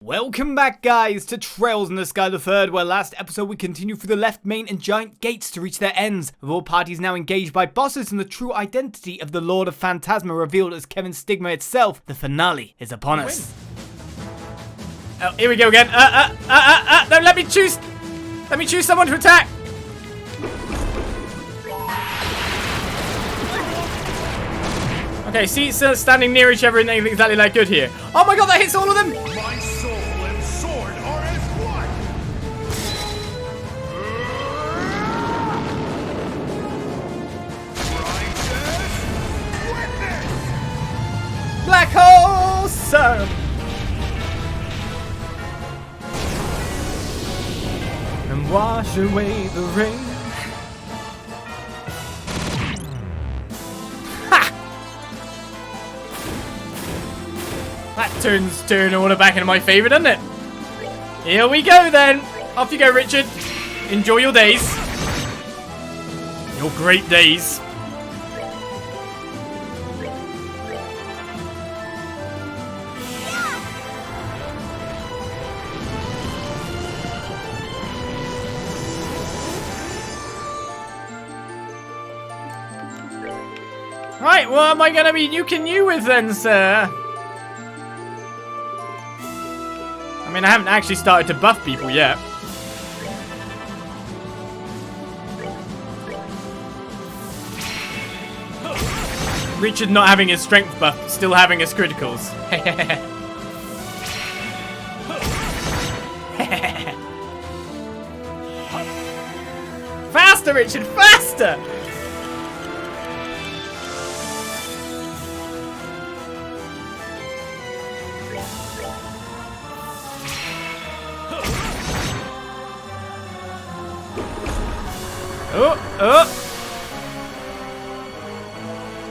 Welcome back, guys, to Trails in the Sky the Third, where last episode we continued through the left main and giant gates to reach their ends, with all parties now engaged by bosses and the true identity of the Lord of Phantasma revealed as Kevin's Stigma itself. The finale is upon us. Oh, here we go again. No, let me choose. Let me choose someone to attack. Okay, see, so standing near each other and ain't exactly that good here. Oh my god, that hits all of them! My soul and sword are as one! Righteous witness! Black hole sun! And wash away the rain. That turn order back into my favour, doesn't it? Here we go then. Off you go, Richard. Enjoy your days. Your great days. Right, what am I going to be nuking you with then, sir? I mean, I haven't actually started to buff people yet. Richard not having his strength buff, still having his criticals. Faster, Richard, faster! Oh!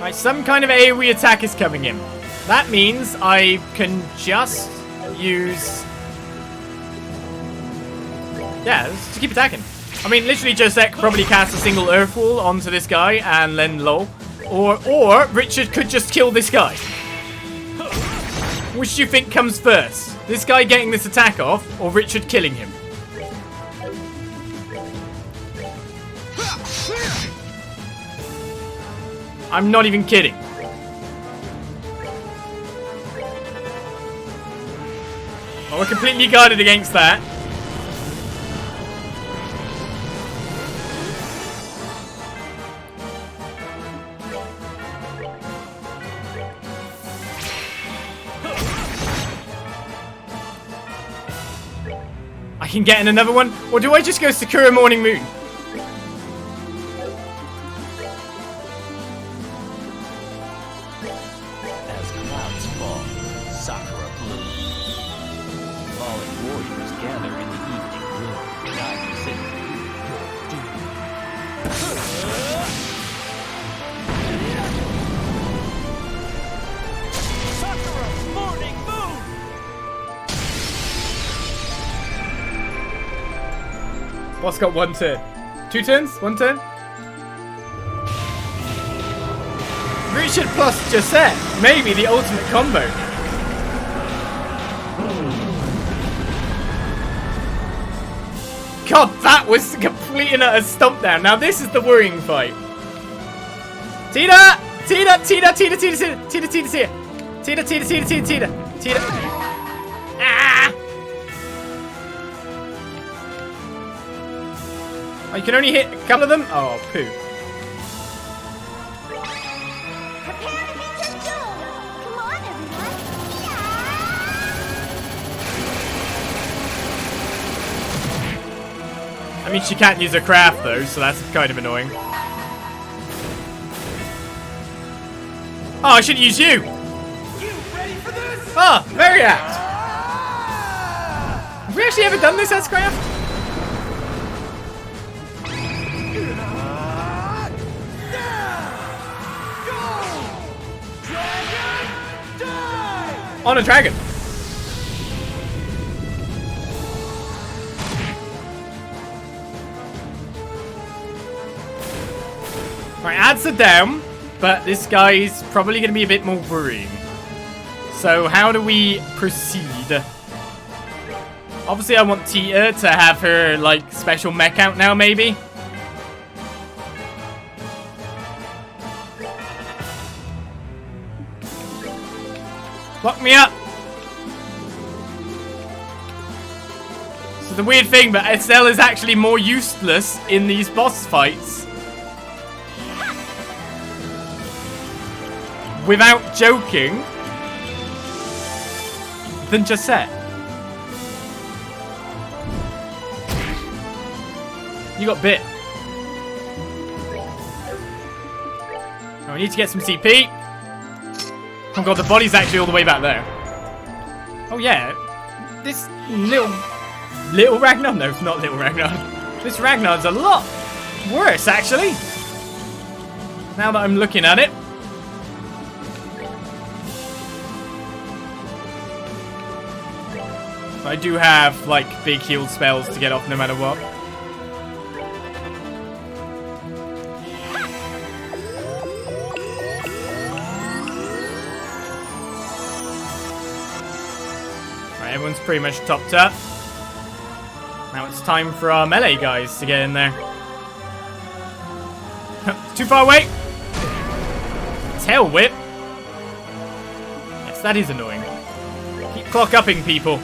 Right, some kind of AoE attack is coming in. That means I can just use... Yeah, just keep attacking. I mean, literally Josek probably cast a single Earth Wall onto this guy and then lol. Or Richard could just kill this guy. Which do you think comes first? This guy getting this attack off, or Richard killing him? I'm not even kidding. Oh, we're completely guarded against that. I can get in another one, or do I just go Sakura Morning Moon? Boss got one turn. 2 turns? 1 turn? Richard plus Josette. Maybe the ultimate combo. God, that was complete and utter stomp down. Now this is the worrying fight. Tina! Tina! Tina! Tina! Tina! Tina! Tina! Tina! Tina! Tina! Tina! Tina! Tina! Tina! Tina! Ah! Oh, you can only hit a couple of them? Oh, poo. Prepare to meet your doom! Come on, everyone! Yeah! I mean, she can't use her craft, though, so that's kind of annoying. Oh, I should use you! You ready for this? Oh, very apt! Have we actually ever done this as craft? On a dragon. Right, ads are down, but this guy's probably going to be a bit more worrying. So how do we proceed? Obviously, I want Tita to have her, like, special mech out now, maybe. Lock me up! This is the weird thing, but Estelle is actually more useless in these boss fights. Without joking. Than Jacette. You got bit. Oh, we need to get some CP. Oh god, the body's actually all the way back there. Oh yeah. This little Ragnar? No, it's not little Ragnar. This Ragnar's a lot worse, actually. Now that I'm looking at it. I do have, like, big heal spells to get off no matter what. Right, everyone's pretty much topped up. Now it's time for our melee guys to get in there. Too far away! Tail whip? Yes, that is annoying. Keep clock upping people.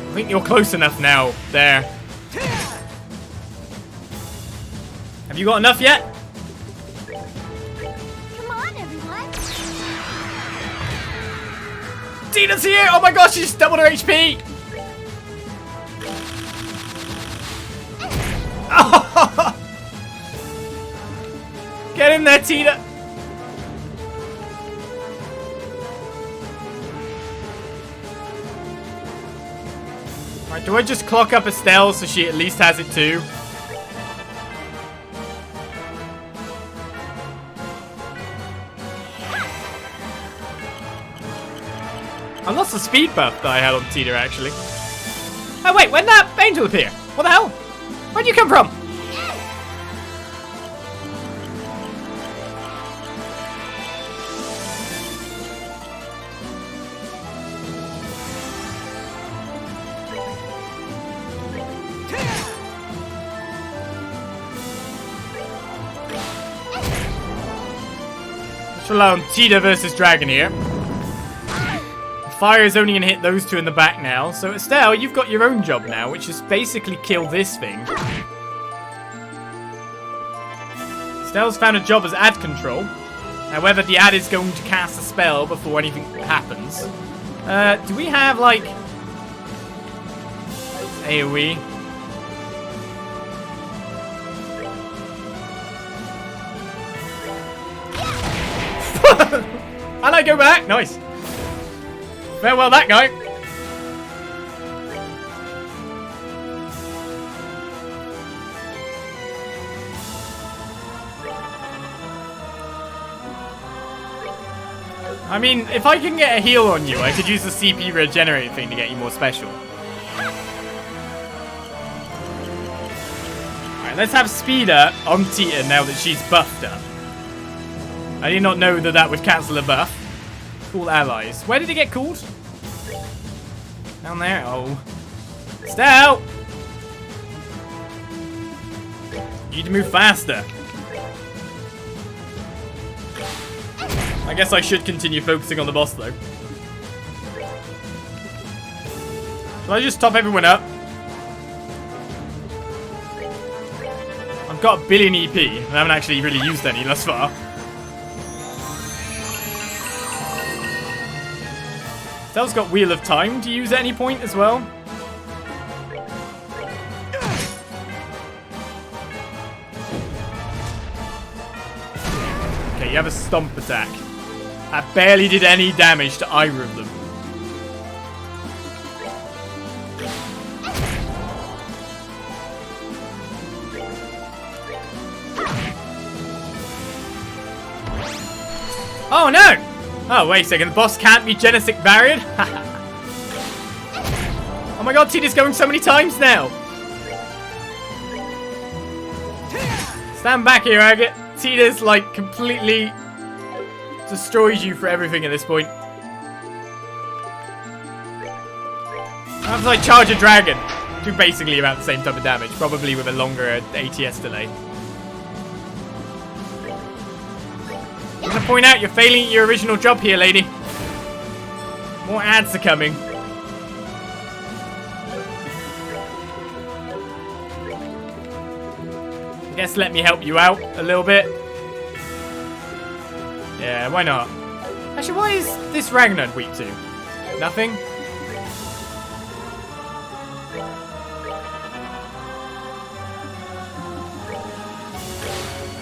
I think you're close enough now. There. Have you got enough yet? Come on, everyone. Tina's here! Oh my gosh, she's doubled her HP! Oh. Get in there, Tina! Right, do I just clock up Estelle so she at least has it too? I lost the speed buff that I had on Tina, actually. Oh wait, when did that angel appear? What the hell? Where'd you come from? Let's rely on Tita versus Dragon here. Fire is only going to hit those two in the back now. So, Estelle, you've got your own job now, which is basically kill this thing. Estelle's found a job as ad control. However, the ad is going to cast a spell before anything happens. Do we have, like... AoE? And I go back! Nice! Farewell that guy! I mean, if I can get a heal on you, I could use the CP regenerate thing to get you more special. Alright, let's have Speeder on Tita now that she's buffed up. I did not know that that would cancel a buff. Cool allies. Where did it get called? Down there? Oh. Estelle! You need to move faster. I guess I should continue focusing on the boss though. Shall I just top everyone up? I've got a billion EP. I haven't actually really used any thus far. Estelle's got Wheel of Time to use at any point as well. Okay, you have a stomp attack. That barely did any damage to either of them. Oh no! Oh, wait a second. The boss can't be Genetic Barrier? Oh my god, Tina's going so many times now. Stand back here, Agate. Tina's, like, completely destroys you for everything at this point. As I charge a dragon. Do basically about the same type of damage, probably with a longer ATS delay. I'm gonna point out you're failing at your original job here, lady. More ads are coming. I guess let me help you out a little bit. Yeah, why not? Actually, what is this Ragnar weak to? Nothing?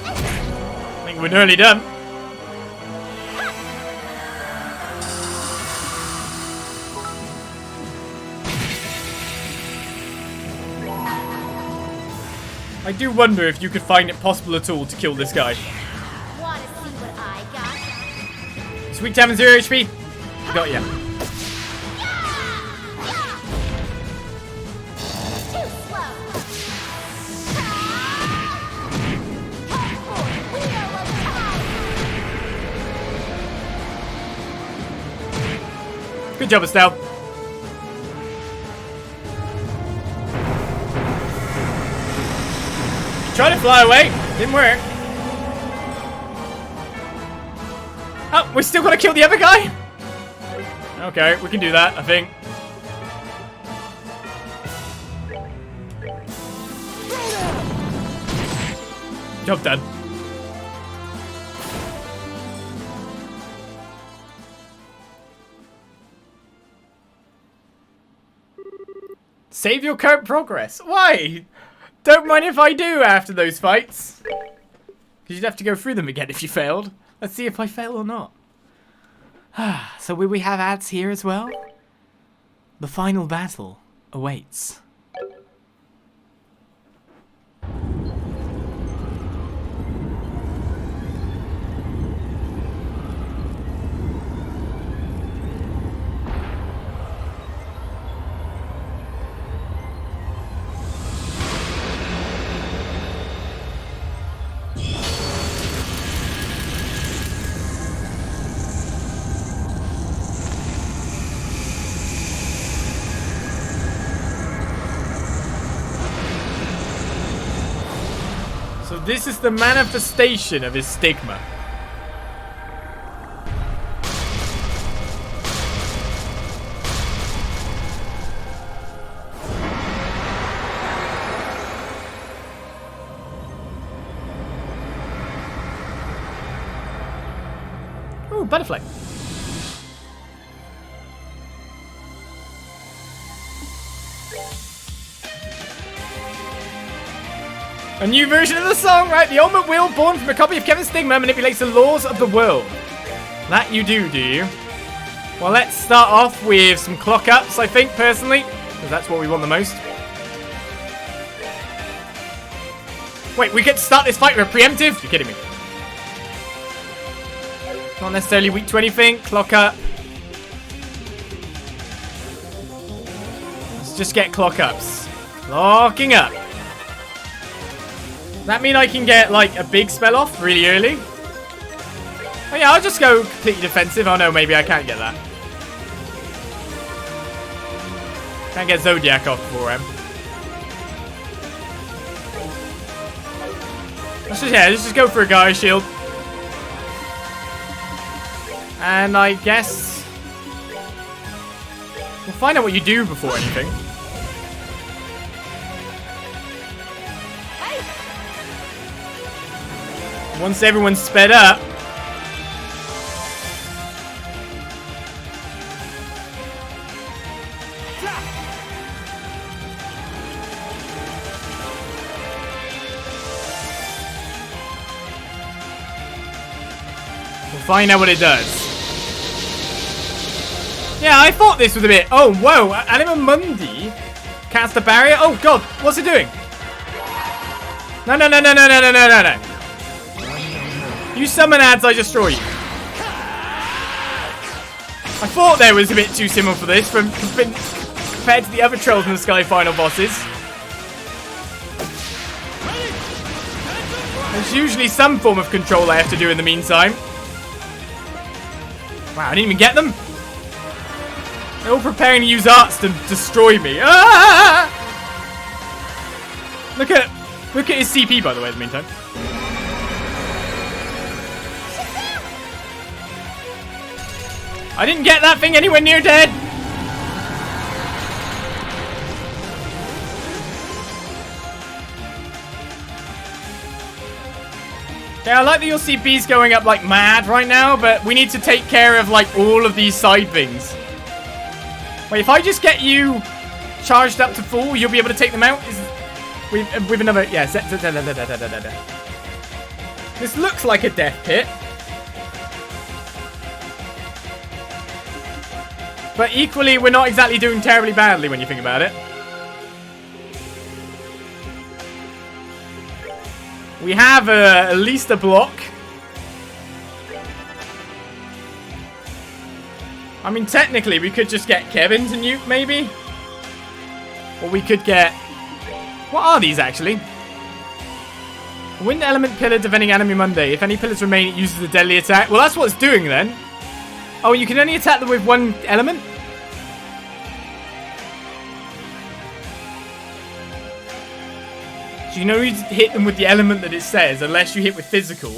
I think we're nearly done. I do wonder if you could find it possible at all to kill this guy. Wanna see what I got? Sweet time and 0 HP. Got ya. Too slow. Good job, Estelle. Tried to fly away. Didn't work. Oh, we still gotta kill the other guy? Okay, we can do that, I think. Job done. Save your current progress. Why? Don't mind if I do after those fights. Because you'd have to go through them again if you failed. Let's see if I fail or not. So will we have ads here as well? The final battle awaits. So this is the manifestation of his stigma. Ooh, butterfly. A new version of the song, right? The ultimate will born from a copy of Kevin's Stigma manipulates the laws of the world. That you do you? Well, let's start off with some clock ups, I think, personally. Because that's what we want the most. Wait, we get to start this fight with a preemptive? You're kidding me. Not necessarily weak to anything. Clock up. Let's just get clock ups. Clocking up. That mean I can get, like, a big spell off really early? Oh yeah, I'll just go completely defensive. Oh no, maybe I can't get that. Can't get Zodiac off before him. Let's just go for a Gaia Shield. And I guess we'll find out what you do before anything. Once everyone's sped up. We'll find out what it does. Yeah, I thought this was a bit... Oh, whoa. Anima Mundi cast a barrier. Oh, God. What's it doing? No, no, no, no, no, no, no, no, no, no. You summon ads, I destroy you. I thought there was a bit too similar for this compared to the other Trolls in the Sky final bosses. There's usually some form of control I have to do in the meantime. Wow, I didn't even get them. They're all preparing to use arts to destroy me. Ah! Look at his CP, by the way, in the meantime. I didn't get that thing anywhere near dead. Yeah, I like that your CP's going up like mad right now, but we need to take care of like all of these side things. Wait, if I just get you charged up to full, you'll be able to take them out? With another... Yeah, this looks like a death pit. But equally, we're not exactly doing terribly badly when you think about it. We have at least a block. I mean, technically, we could just get Kevin to nuke, maybe? Or we could get... What are these, actually? Wind element pillar defending Anima Mundi. If any pillars remain, it uses a deadly attack. Well, that's what it's doing, then. Oh, you can only attack them with one element? So you know you hit them with the element that it says, unless you hit with physical.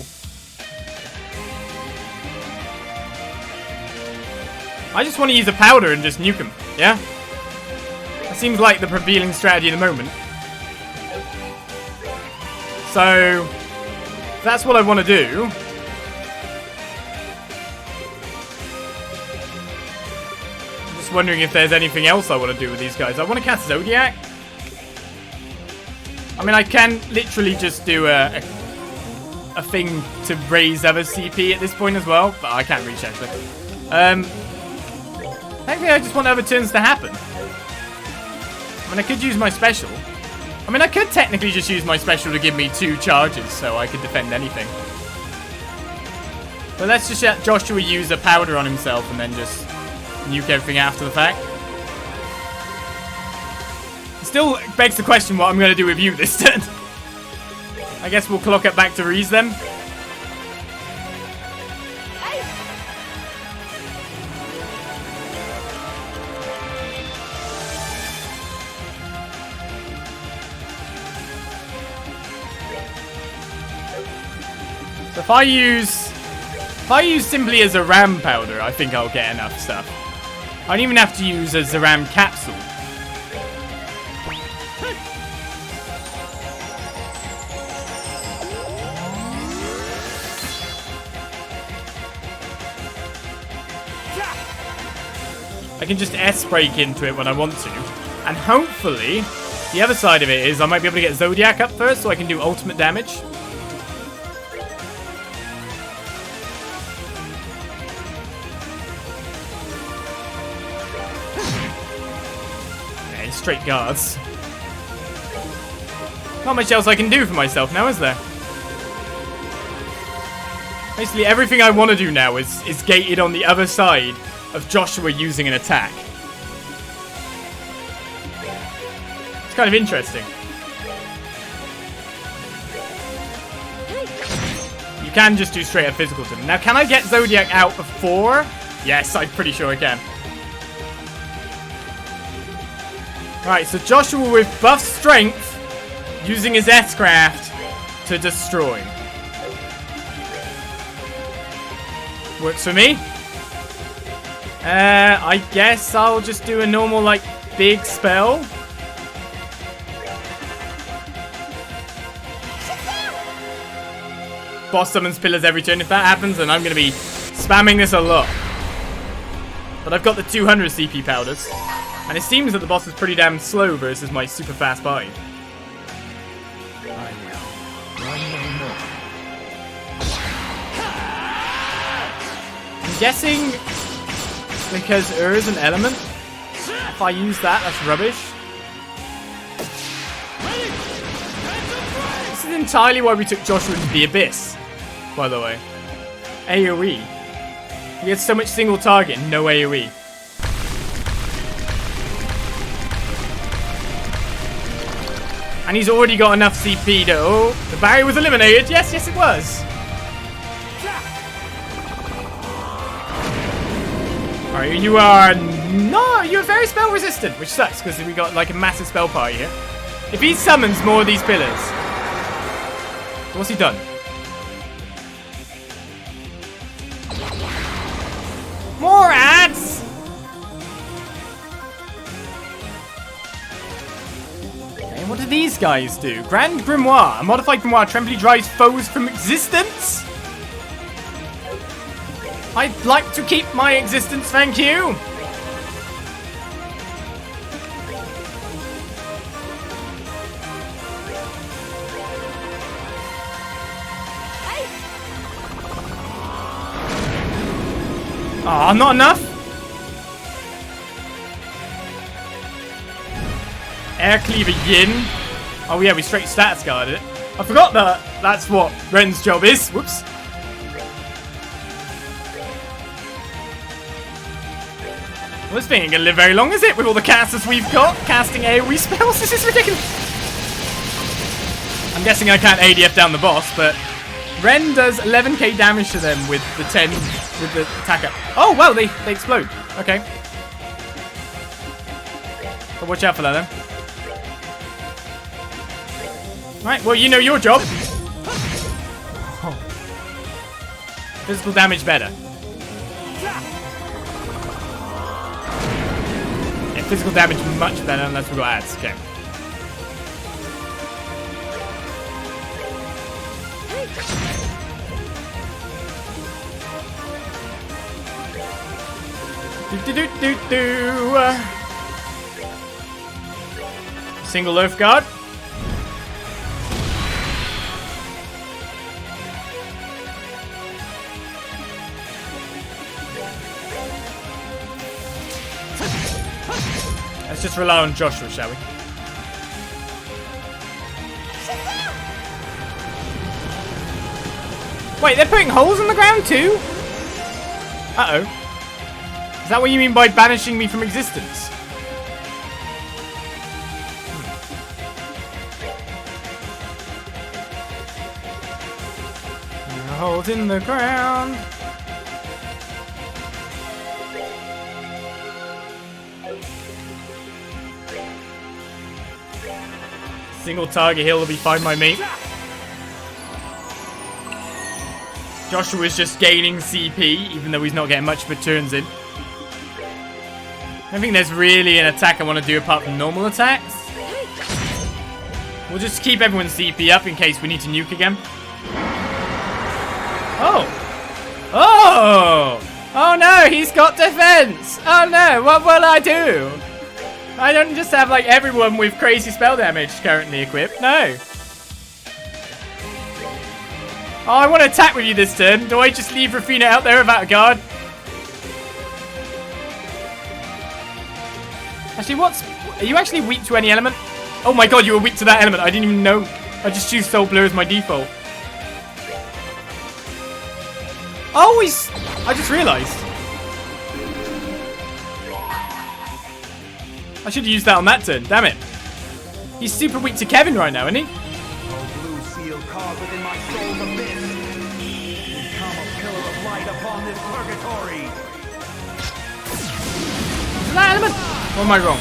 I just want to use a powder and just nuke them, yeah? That seems like the prevailing strategy in the moment. So, that's what I want to do. I'm just wondering if there's anything else I want to do with these guys. I want to cast Zodiac. I mean, I can literally just do a thing to raise other CP at this point as well, but I can't reach actually. Technically, I just want other turns to happen. I mean, I could use my special. I mean, I could technically just use my special to give me 2 charges, so I could defend anything. But let's just let Joshua use a powder on himself and then just nuke everything after the fact. Still begs the question what I'm going to do with you this turn. I guess we'll clock it back to Ries then. So if I use simply as a ram powder, I think I'll get enough stuff. I don't even have to use as a ram capsule. I can just S-break into it when I want to. And hopefully, the other side of it is I might be able to get Zodiac up first so I can do ultimate damage. Yeah, straight guards. Not much else I can do for myself now, is there? Basically, everything I want to do now is gated on the other side of Joshua using an attack. It's kind of interesting. You can just do straight up physical to them. Now, can I get Zodiac out before? Yes, I'm pretty sure I can. Right, so Joshua with buff strength using his S-craft to destroy. Works for me. I guess I'll just do a normal, like, big spell. Boss summons pillars every turn. If that happens, then I'm going to be spamming this a lot. But I've got the 200 CP powders. And it seems that the boss is pretty damn slow versus my super fast body. I'm guessing because is an element. If I use that, that's rubbish. This is entirely why we took Joshua into the Abyss, by the way. AoE. He gets so much single target and no AoE. And he's already got enough CP to... Oh, the barrier was eliminated. Yes, yes it was. Alright, you are... No, you're very spell resistant, which sucks, because we got, like, a massive spell party here. If he summons more of these pillars... What's he done? More ads! Okay, what do these guys do? Grand Grimoire. A modified grimoire temporarily drives foes from existence? I'd like to keep my existence, thank you. Ah, not enough. Air Cleaver Yin. Oh yeah, we straight stats guarded it. I forgot that that's what Ren's job is. Whoops. Well, this thing ain't gonna live very long, is it? With all the casters we've got casting AoE spells, this is ridiculous. I'm guessing I can't ADF down the boss, but Ren does 11k damage to them with the 10 with the attacker. Oh well, they explode. Okay. So watch out for that then. Right, well you know your job. Oh. Physical damage better. Yeah, physical damage much better unless we've got ads. Okay. Single Earth Guard. Let's just rely on Joshua, shall we? Wait, they're putting holes in the ground too? Uh-oh. Is that what you mean by banishing me from existence? Holes in the ground. Single target heal will be fine by me. Joshua is just gaining CP, even though he's not getting much of a turns in. I don't think there's really an attack I want to do apart from normal attacks. We'll just keep everyone's CP up in case we need to nuke again. Oh! Oh! Oh no, he's got defense! Oh no, what will I do? I don't just have like everyone with crazy spell damage currently equipped, no. Oh, I want to attack with you this turn. Do I just leave Rafina out there without a guard? Actually, are you actually weak to any element? Oh my god, you were weak to that element. I didn't even know. I just choose Soul Blur as my default. Oh, I just realised. I should have used that on that turn. Damn it. He's super weak to Kevin right now, isn't he? Blue seal carved within my soul's abyss. Become a pillar of light upon this purgatory. Is that element? Or am I wrong?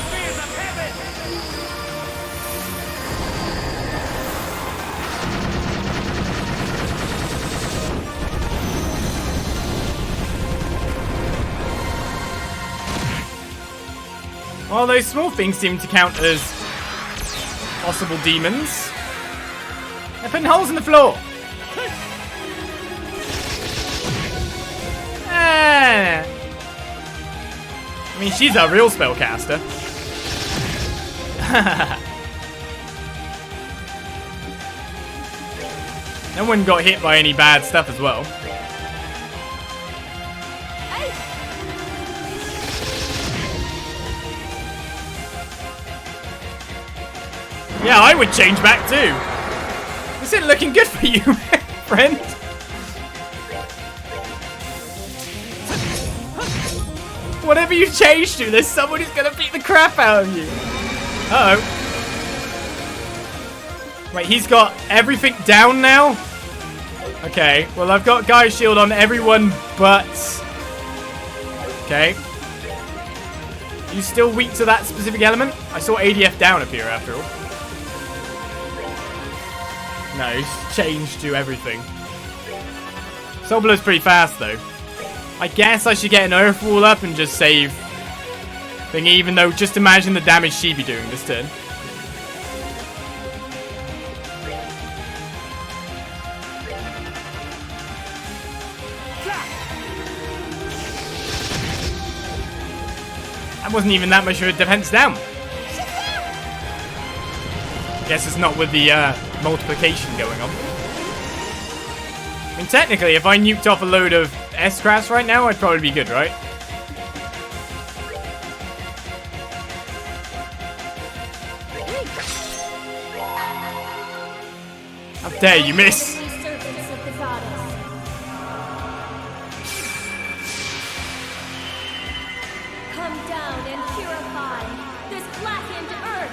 Well, those small things seem to count as possible demons. They're putting holes in the floor. Ah. I mean, she's a real spellcaster. No one got hit by any bad stuff as well. Yeah, I would change back too. This isn't looking good for you, friend. Whatever you change to, there's someone who's gonna beat the crap out of you. Uh-oh. Wait, he's got everything down now? Okay, well I've got Guy's Shield on everyone but... Okay. You still weak to that specific element? I saw ADF down appear after all. No, he's changed to everything. Soul Blow's pretty fast though. I guess I should get an Earth Wall up and just save Thingy, even though just imagine the damage she'd be doing this turn. That wasn't even that much of a defense down. Guess it's not with the multiplication going on. I mean, technically, if I nuked off a load of S-Crafts right now, I'd probably be good, right? How dare you miss? Come down and purify this blackened earth.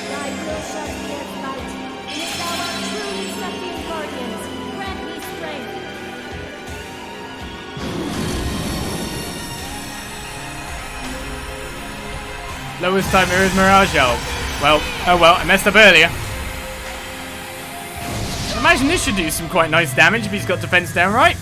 Thy will shall be as light, and if thou art truly something guardians, grant me strength. Lowest time there is Mirage. Oh well, I messed up earlier. I imagine this should do some quite nice damage if he's got defense down right.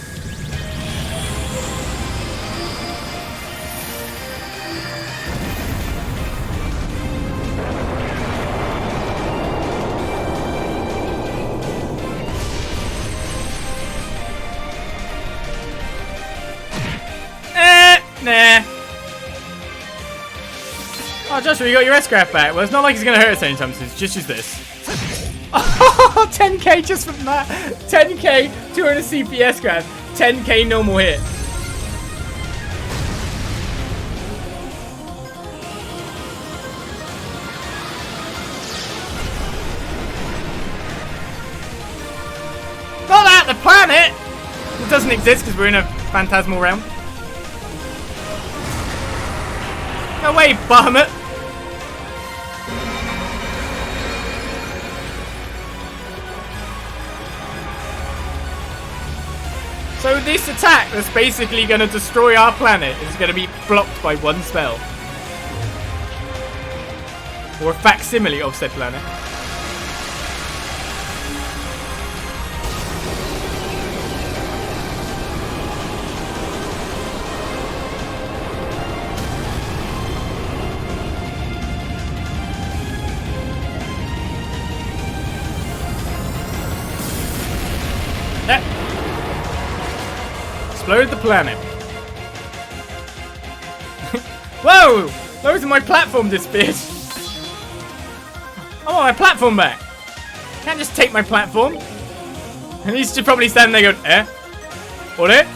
Nah. Oh, Joshua, you got your S-Craft back. Well, it's not like he's going to hurt us anytime soon. Just use this. Oh, 10k just from that. 10k, 200 CP S-Craft. 10k normal hit. Not that, the planet! It doesn't exist because we're in a phantasmal realm. Go away, Bahamut! So this attack that's basically going to destroy our planet is going to be blocked by one spell. Or a facsimile of said planet. Explode the planet. Whoa! Those are my platform disappeared. I want my platform back. Can't just take my platform. And he's just probably standing there going, eh? What it?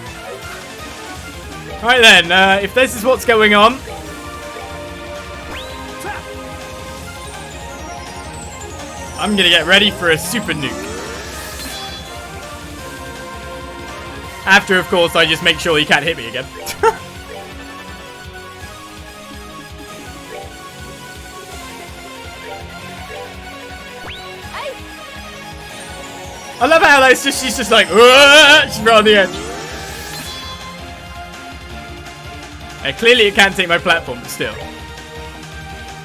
Right then, if this is what's going on. I'm gonna get ready for a super nuke. After, of course, I just make sure he can't hit me again. I love how that's just, she's just like, she's right on the edge. Clearly it can't take my platform, but still.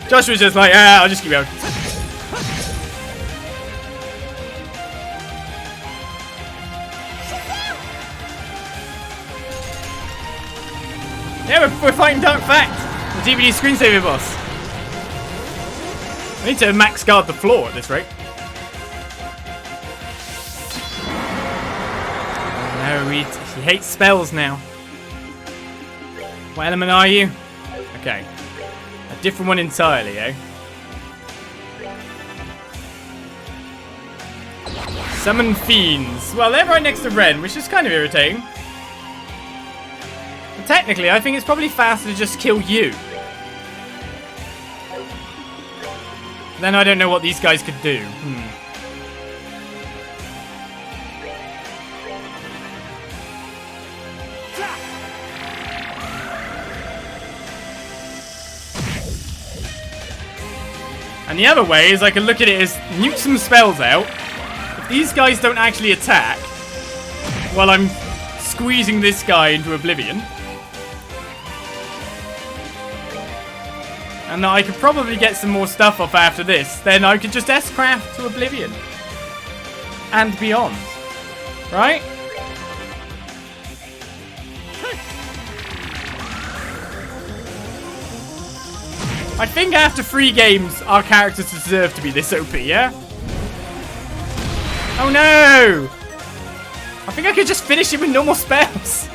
Joshua's just like, I'll just keep going. Yeah, we're fighting Dark Fact, the DVD screensaver boss. I need to max guard the floor at this rate. No, he hates spells now. What element are you? Okay. A different one entirely, eh? Summon Fiends. Well, they're right next to Ren, which is kind of irritating. But technically, I think it's probably faster to just kill you. Then I don't know what these guys could do. And the other way is I can look at it as nuke some spells out. If these guys don't actually attack, while I'm squeezing this guy into oblivion, and that I could probably get some more stuff off after this, then I could just S-craft to oblivion. And beyond. Right? I think after 3 games, our characters deserve to be this OP, yeah? Oh no! I think I could just finish it with normal spells.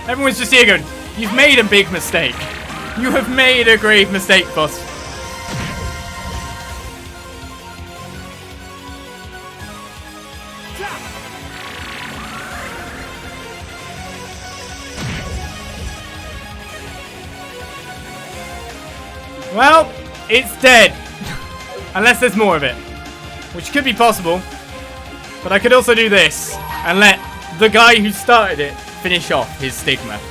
Everyone's just here going, you've made a big mistake. You have made a grave mistake, boss. Well, it's dead. Unless there's more of it. Which could be possible. But I could also do this and let the guy who started it finish off his stigma. Oh,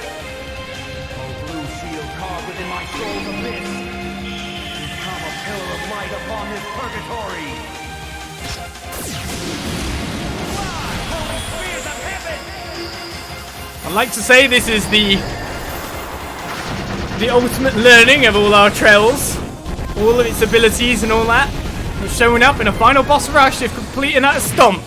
blue seal carved within my soul the mist. Become a pillar of light upon this purgatory. Holy spears of heaven! I'd like to say this is the ultimate learning of all our trails. All of its abilities and all that. We're showing up in a final boss rush of completing that stomp.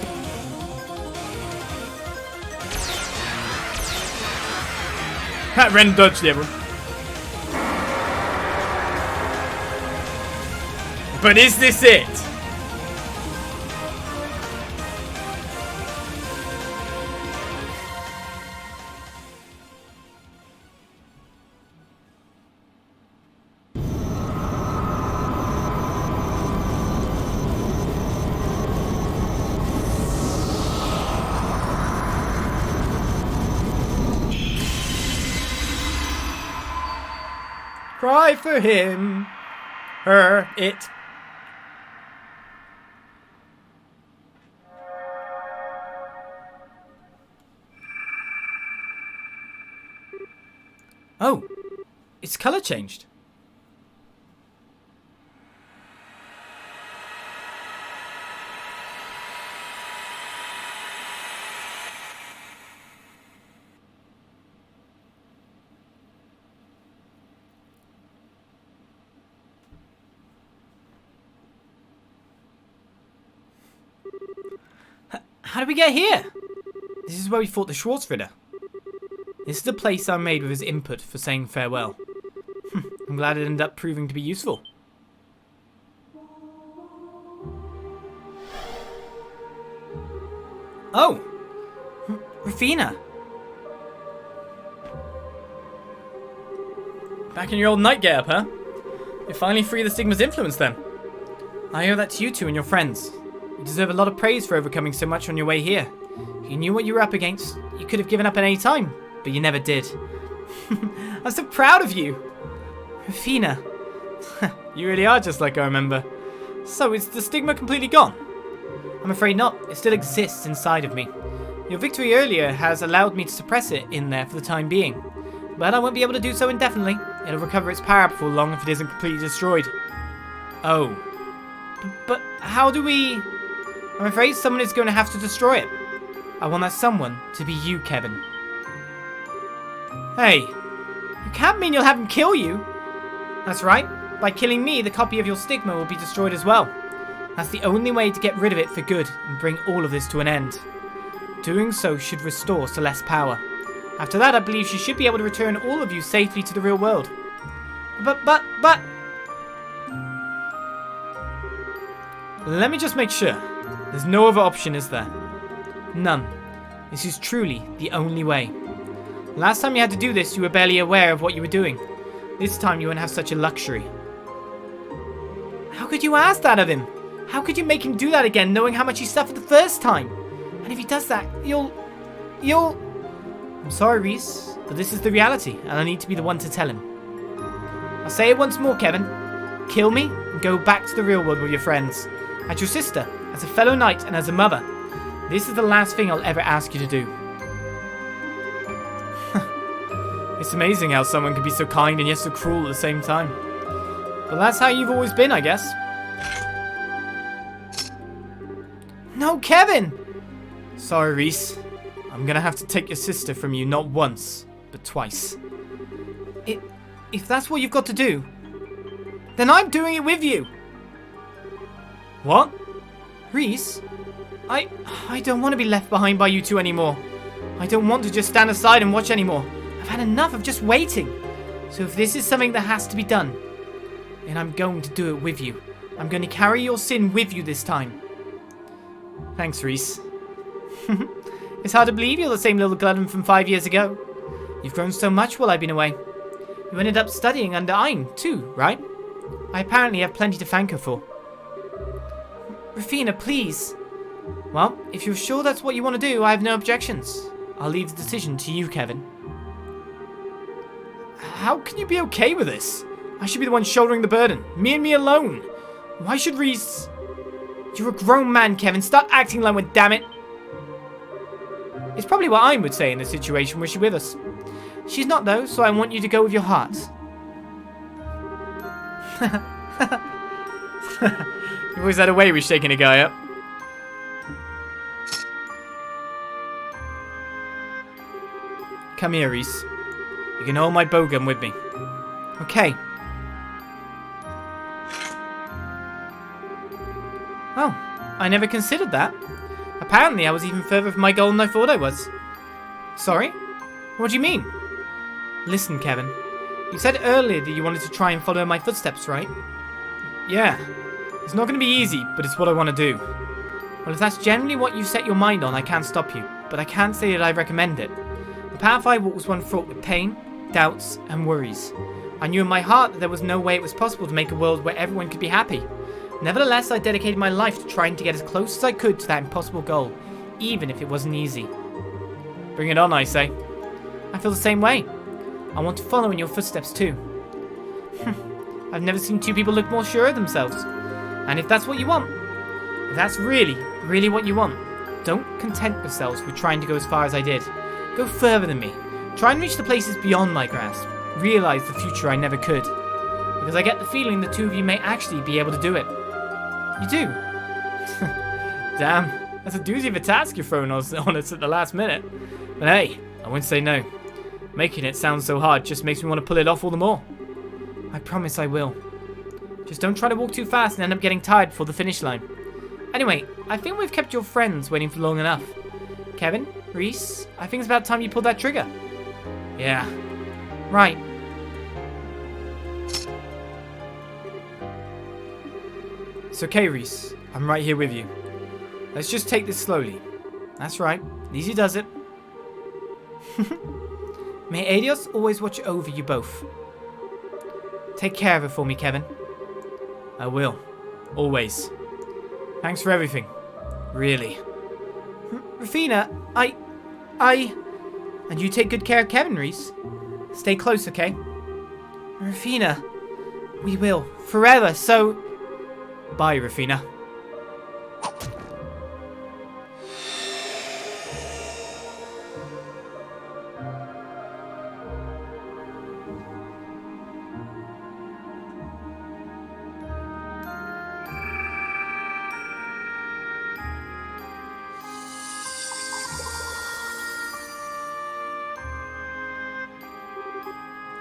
That Ren dodged everyone. But is this it? Cry for him. Her. It. Oh. Its color changed. How did we get here? This is where we fought the Gralsritter. This is the place I made with his input for saying farewell. I'm glad it ended up proving to be useful. Oh! Rufina! Back in your old night getup, huh? You finally free the Stigma's influence then. I owe that to you two and your friends. You deserve a lot of praise for overcoming so much on your way here. You knew what you were up against. You could have given up at any time, but you never did. I'm so proud of you. Rufina. You really are just like I remember. So, is the stigma completely gone? I'm afraid not. It still exists inside of me. Your victory earlier has allowed me to suppress it in there for the time being. But I won't be able to do so indefinitely. It'll recover its power before long if it isn't completely destroyed. Oh. But how do we... I'm afraid someone is going to have to destroy it. I want that someone to be you, Kevin. Hey, you can't mean you'll have him kill you. That's right. By killing me, the copy of your stigma will be destroyed as well. That's the only way to get rid of it for good and bring all of this to an end. Doing so should restore Celeste's power. After that, I believe she should be able to return all of you safely to the real world. But... Let me just make sure. There's no other option, is there? None. This is truly the only way. Last time you had to do this, you were barely aware of what you were doing. This time you won't have such a luxury. How could you ask that of him? How could you make him do that again, knowing how much he suffered the first time? And if he does that, you'll... I'm sorry, Ries, but this is the reality, and I need to be the one to tell him. I'll say it once more, Kevin. Kill me, and go back to the real world with your friends. As your sister, as a fellow knight, and as a mother. This is the last thing I'll ever ask you to do. It's amazing how someone can be so kind and yet so cruel at the same time. But that's how you've always been, I guess. No, Kevin! Sorry, Ries. I'm gonna have to take your sister from you not once, but twice. If that's what you've got to do, then I'm doing it with you. What? Ries? I don't want to be left behind by you two anymore. I don't want to just stand aside and watch anymore. I've had enough of just waiting. So if this is something that has to be done, then I'm going to do it with you. I'm going to carry your sin with you this time. Thanks, Ries. It's hard to believe you're the same little glutton from 5 years ago. You've grown so much while I've been away. You ended up studying under Ein, too, right? I apparently have plenty to thank her for. Rufina, please. Well, if you're sure that's what you want to do, I have no objections. I'll leave the decision to you, Kevin. How can you be okay with this? I should be the one shouldering the burden. Me and me alone. Why should Ries... You're a grown man, Kevin. Start acting like one, damn it. It's probably what Ein would say in this situation were she with us. She's not, though, so I want you to go with your heart. You've always had a way with shaking a guy up. Come here, Ries. You can hold my bowgun with me. Okay. Oh, I never considered that. Apparently, I was even further from my goal than I thought I was. Sorry? What do you mean? Listen, Kevin. You said earlier that you wanted to try and follow in my footsteps, right? Yeah. It's not going to be easy, but it's what I want to do. Well, if that's generally what you set your mind on, I can't stop you. But I can't say that I recommend it. The path I walked was one fraught with pain, doubts, and worries. I knew in my heart that there was no way it was possible to make a world where everyone could be happy. Nevertheless, I dedicated my life to trying to get as close as I could to that impossible goal, even if it wasn't easy. Bring it on, I say. I feel the same way. I want to follow in your footsteps too. I've never seen two people look more sure of themselves. And if that's what you want, if that's really, really what you want, don't content yourselves with trying to go as far as I did. Go further than me. Try and reach the places beyond my grasp. Realize the future I never could. Because I get the feeling the two of you may actually be able to do it. You do? Damn, that's a doozy of a task you're throwing on us at the last minute. But hey, I wouldn't say no. Making it sound so hard just makes me want to pull it off all the more. I promise I will. Just don't try to walk too fast and end up getting tired before the finish line. Anyway, I think we've kept your friends waiting for long enough. Kevin, Ries, I think it's about time you pulled that trigger. Yeah. Right. It's okay, Ries. I'm right here with you. Let's just take this slowly. That's right. Easy does it. May Adios always watch over you both. Take care of her for me, Kevin. I will. Always. Thanks for everything. Really. Rufina, I... And you take good care of Kevin, Ries. Stay close, okay? Rufina. We will. Forever, so... Bye, Rufina.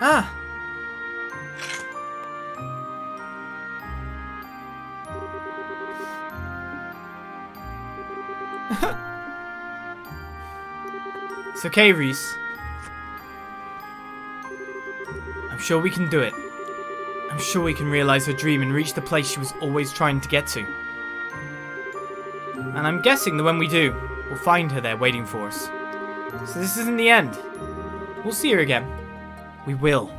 Ah! It's okay, Ries. I'm sure we can do it. I'm sure we can realize her dream and reach the place she was always trying to get to. And I'm guessing that when we do, we'll find her there waiting for us. So this isn't the end. We'll see her again. We will.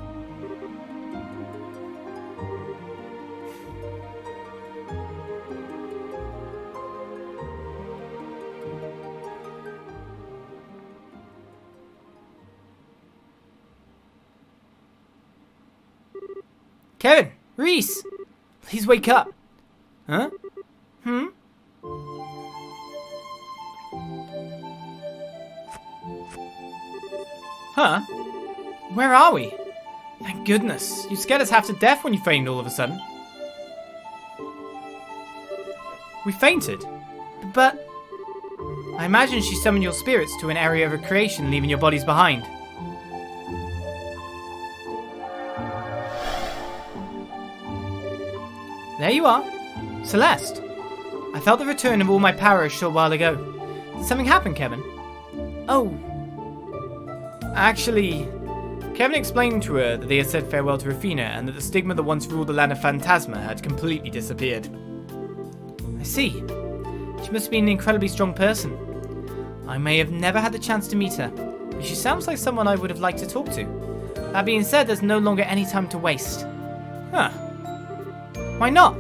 Kevin! Ries! Please wake up. Huh? Huh? Where are we? Thank goodness. You scared us half to death when you fainted all of a sudden. We fainted? But... I imagine she summoned your spirits to an area of recreation, leaving your bodies behind. There you are. Celeste. I felt the return of all my power a short while ago. Did something happen, Kevin? Oh. Actually, Kevin explained to her that they had said farewell to Rufina and that the Stigma that once ruled the land of Phantasma had completely disappeared. I see. She must be an incredibly strong person. I may have never had the chance to meet her, but she sounds like someone I would have liked to talk to. That being said, there's no longer any time to waste. Huh. Why not?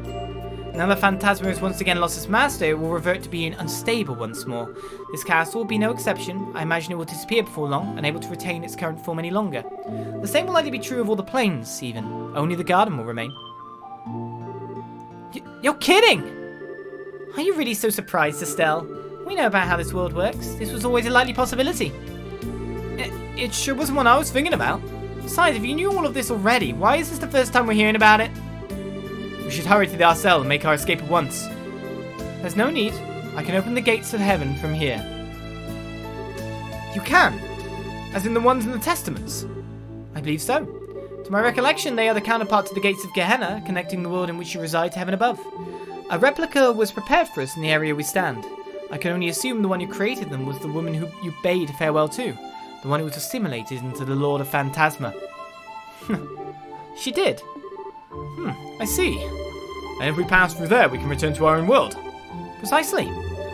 Now that Phantasma has once again lost its master, it will revert to being unstable once more. This castle will be no exception. I imagine it will disappear before long, unable to retain its current form any longer. The same will likely be true of all the planes, even. Only the garden will remain. You're kidding! Are you really so surprised, Estelle? We know about how this world works. This was always a likely possibility. It sure wasn't one I was thinking about. Besides, if you knew all of this already, why is this the first time we're hearing about it? We should hurry to the Arcel and make our escape at once. There's no need. I can open the gates of heaven from here. You can? As in the ones in the Testaments? I believe so. To my recollection, they are the counterpart to the gates of Gehenna, connecting the world in which you reside to heaven above. A replica was prepared for us in the area we stand. I can only assume the one who created them was the woman who you bade farewell to, the one who was assimilated into the Lord of Phantasma. She did. I see. And if we pass through there, we can return to our own world. Precisely.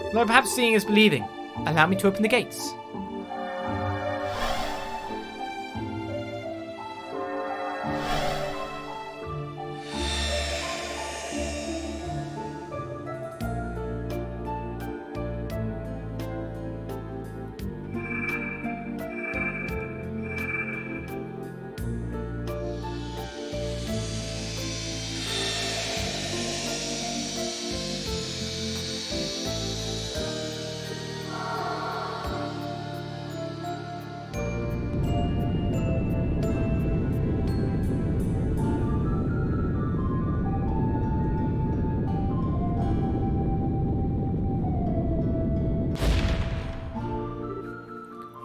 Although perhaps seeing is believing. Allow me to open the gates.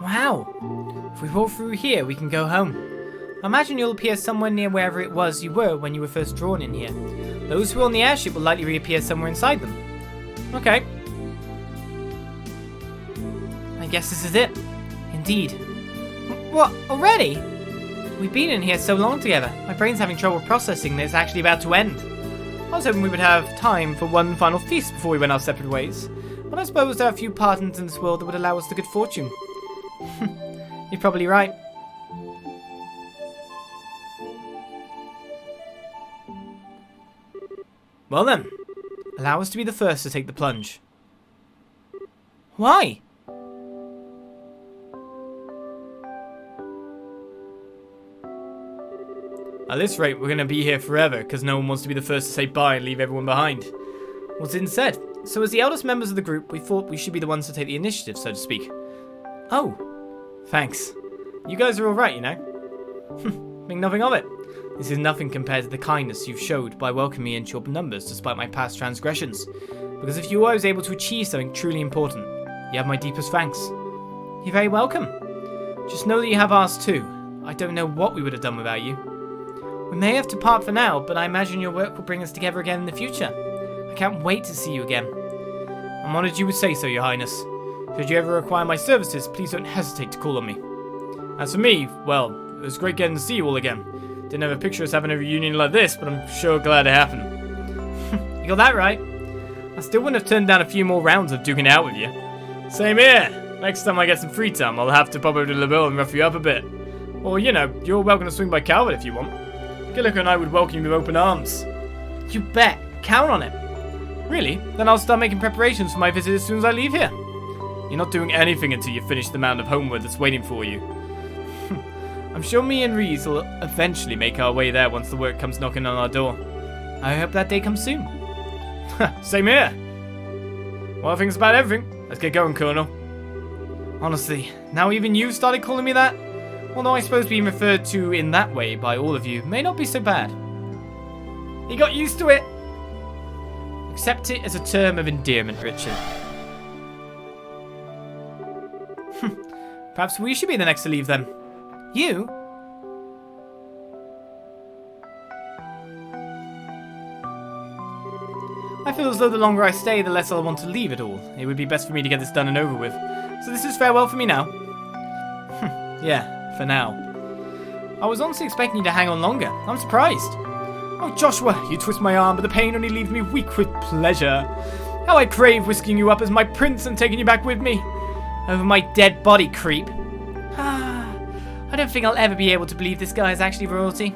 Wow! If we walk through here, we can go home. I imagine you'll appear somewhere near wherever it was you were when you were first drawn in here. Those who are on the airship will likely reappear somewhere inside them. Okay. I guess this is it. Indeed. What? Already? We've been in here so long together. My brain's having trouble processing that it's actually about to end. I was hoping we would have time for one final feast before we went our separate ways. But I suppose there are a few pardons in this world that would allow us the good fortune. You're probably right. Well then, allow us to be the first to take the plunge. Why? At this rate, we're going to be here forever, because no one wants to be the first to say bye and leave everyone behind. What's it said? So as the eldest members of the group, we thought we should be the ones to take the initiative, so to speak. Oh, thanks. You guys are alright, you know? Think nothing of it. This is nothing compared to the kindness you've showed by welcoming me into your numbers despite my past transgressions. Because if you were able to achieve something truly important, you have my deepest thanks. You're very welcome. Just know that you have ours too. I don't know what we would have done without you. We may have to part for now, but I imagine your work will bring us together again in the future. I can't wait to see you again. I'm honored you would say so, Your Highness. Should you ever require my services, please don't hesitate to call on me. As for me, well, it was great getting to see you all again. Didn't ever picture us having a reunion like this, but I'm sure glad it happened. You got that right. I still wouldn't have turned down a few more rounds of duking it out with you. Same here. Next time I get some free time, I'll have to pop over to Liberl and rough you up a bit. Or, you know, you're welcome to swing by Calvert if you want. Gillick and I would welcome you with open arms. You bet. Count on it. Really? Then I'll start making preparations for my visit as soon as I leave here. You're not doing anything until you finish the mound of homework that's waiting for you. I'm sure me and Ries will eventually make our way there once the work comes knocking on our door. I hope that day comes soon. Same here. Well, I think it's about everything. Let's get going, Colonel. Honestly, now even you started calling me that? Although I suppose being referred to in that way by all of you may not be so bad. You got used to it. Accept it as a term of endearment, Richard. Perhaps we should be the next to leave then. You? I feel as though the longer I stay, the less I'll want to leave it all. It would be best for me to get this done and over with. So this is farewell for me now? Yeah, for now. I was honestly expecting you to hang on longer. I'm surprised. Oh, Joshua, you twist my arm, but the pain only leaves me weak with pleasure. How I crave whisking you up as my prince and taking you back with me. Over my dead body, creep. I don't think I'll ever be able to believe this guy is actually royalty.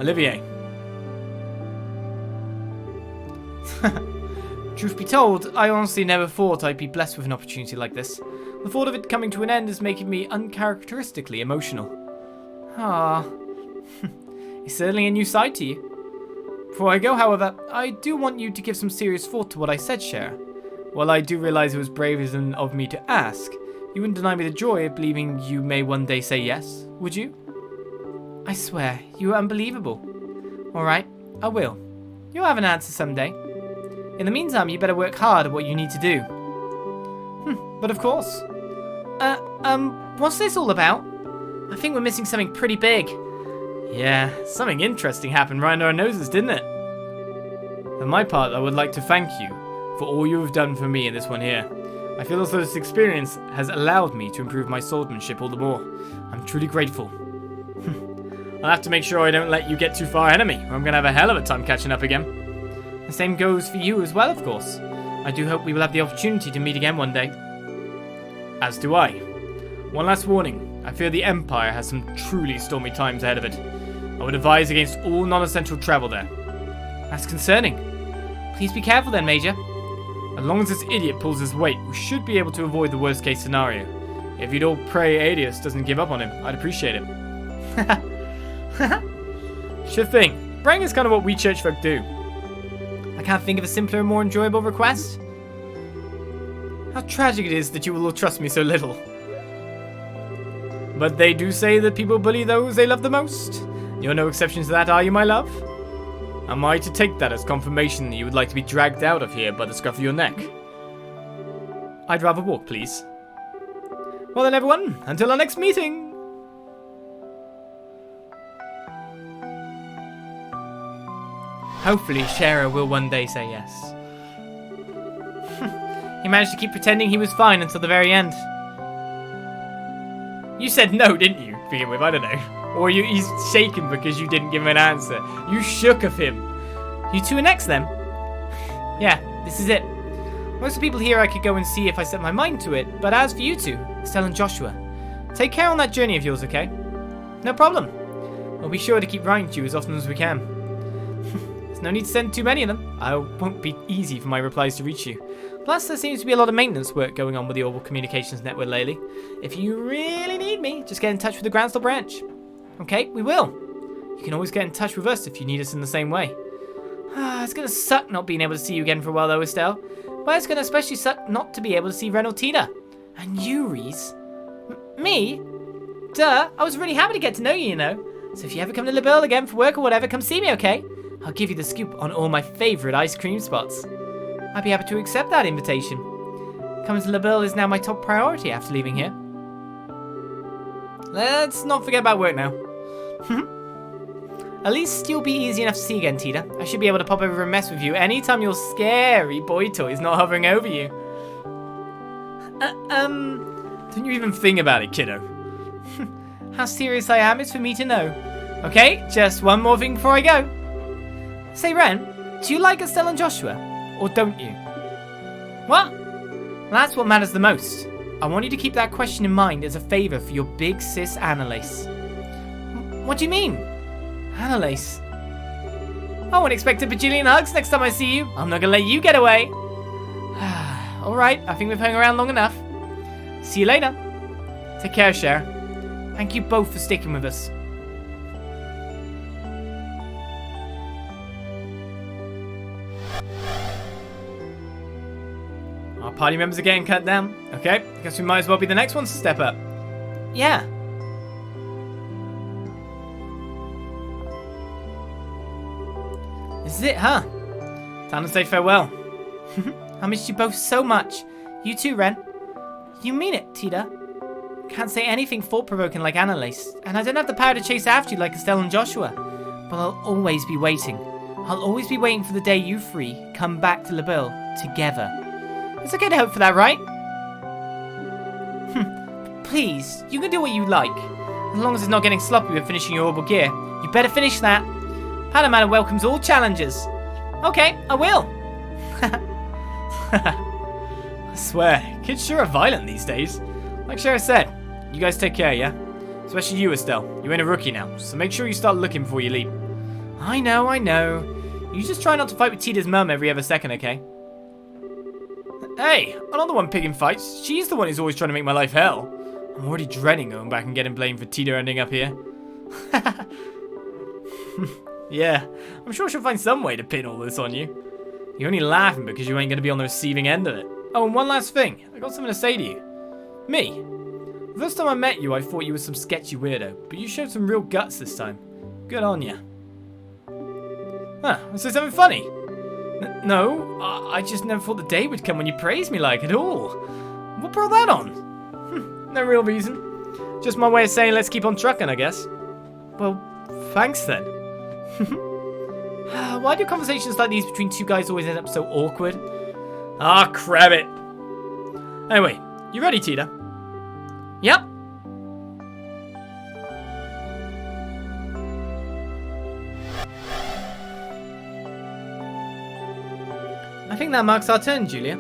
Olivier. Truth be told, I honestly never thought I'd be blessed with an opportunity like this. The thought of it coming to an end is making me uncharacteristically emotional. It's certainly a new side to you. Before I go, however, I do want you to give some serious thought to what I said, Cher. While I do realize it was brave of me to ask, you wouldn't deny me the joy of believing you may one day say yes, would you? I swear, you are unbelievable. Alright, I will. You'll have an answer someday. In the meantime, you better work hard at what you need to do. But of course. What's this all about? I think we're missing something pretty big. Yeah, something interesting happened right under our noses, didn't it? For my part, I would like to thank you for all you have done for me in this one here. I feel as though this experience has allowed me to improve my swordsmanship all the more. I'm truly grateful. I'll have to make sure I don't let you get too far ahead of me, or I'm going to have a hell of a time catching up again. The same goes for you as well, of course. I do hope we will have the opportunity to meet again one day. As do I. One last warning. I fear the Empire has some truly stormy times ahead of it. I would advise against all non-essential travel there. That's concerning. Please be careful then, Major. As long as this idiot pulls his weight, we should be able to avoid the worst case scenario. If you'd all pray Adius doesn't give up on him, I'd appreciate it. Sure thing. Praying is kind of what we church folk do. I can't think of a simpler and more enjoyable request. How tragic it is that you will all trust me so little. But they do say that people bully those they love the most. You're no exception to that, are you, my love? Am I to take that as confirmation that you would like to be dragged out of here by the scruff of your neck? I'd rather walk, please. Well then, everyone, until our next meeting! Hopefully, Shara will one day say yes. He managed to keep pretending he was fine until the very end. You said no, didn't you? To begin with, I don't know. Or he's shaken because you didn't give him an answer. You shook of him. You two are next then? Yeah, this is it. Most of the people here I could go and see if I set my mind to it, but as for you two, Estelle and Joshua, take care on that journey of yours, okay? No problem. We'll be sure to keep writing to you as often as we can. There's no need to send too many of them. It won't be easy for my replies to reach you. Plus, there seems to be a lot of maintenance work going on with the Orbital Communications Network lately. If you really need me, just get in touch with the Gralsritter branch. Okay, we will. You can always get in touch with us if you need us in the same way. It's gonna suck not being able to see you again for a while though, Estelle. But it's gonna especially suck not to be able to see Renaltina. And you, Ries. Me? Duh, I was really happy to get to know you, you know. So if you ever come to Liberl again for work or whatever, come see me, okay? I'll give you the scoop on all my favourite ice cream spots. I'd be happy to accept that invitation. Coming to Liberl is now my top priority after leaving here. Let's not forget about work now. At least you'll be easy enough to see again, Tita. I should be able to pop over and mess with you anytime your scary boy toy is not hovering over you. Don't you even think about it, kiddo. How serious I am is for me to know. Okay, just one more thing before I go. Say, Ren, do you like Estelle and Joshua? Or don't you? What? Well, that's what matters the most. I want you to keep that question in mind as a favour for your big sis Annalise. What do you mean? Annalise? I won't expect a bajillion hugs next time I see you. I'm not gonna let you get away. Alright, I think we've hung around long enough. See you later. Take care, Cher. Thank you both for sticking with us. Our party members are getting cut down. Okay, I guess we might as well be the next ones to step up. Yeah. This is it, huh? Time to say farewell. I missed you both so much. You too, Ren. You mean it, Tita? Can't say anything thought-provoking like Annalise, and I don't have the power to chase after you like Estelle and Joshua. But I'll always be waiting. I'll always be waiting for the day you three come back to Liberl together. It's okay to hope for that, right? Please, you can do what you like. As long as it's not getting sloppy with finishing your orbital gear. You better finish that. Palamada welcomes all challengers. Okay, I will. I swear, kids sure are violent these days. Like Shara said, you guys take care, yeah? Especially you, Estelle. You ain't a rookie now, so make sure you start looking before you leave. I know. You just try not to fight with Tita's mum every other second, okay? Hey, another one picking fights. She's the one who's always trying to make my life hell. I'm already dreading going back and getting blamed for Tita ending up here. Yeah, I'm sure she'll find some way to pin all this on you. You're only laughing because you ain't going to be on the receiving end of it. Oh, and one last thing. I got something to say to you. Me. The first time I met you, I thought you were some sketchy weirdo, but you showed some real guts this time. Good on ya. Huh, I said something funny. No, I just never thought the day would come when you praised me like at all. What brought that on? No real reason. Just my way of saying let's keep on trucking, I guess. Well, thanks then. Why do conversations like these between two guys always end up so awkward? Ah, crap it. Anyway, you ready, Tita? Yep. I think that marks our turn, Julia.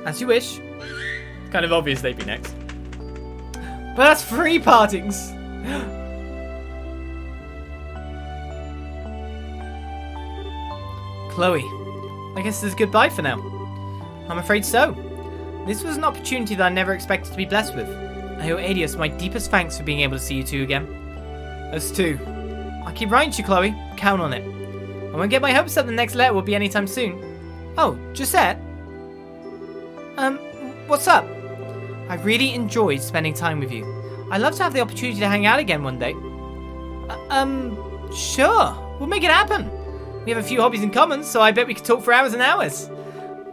As you wish. Kind of obvious they'd be next. But that's 3 partings. Chloe, I guess this is goodbye for now. I'm afraid so. This was an opportunity that I never expected to be blessed with. I owe Adios my deepest thanks for being able to see you two again. Us too. I'll keep writing to you, Chloe. Count on it. I won't get my hopes up the next letter will be anytime soon. Oh, Gisette? What's up? I really enjoyed spending time with you. I'd love to have the opportunity to hang out again one day. Sure. We'll make it happen. We have a few hobbies in common, so I bet we could talk for hours and hours.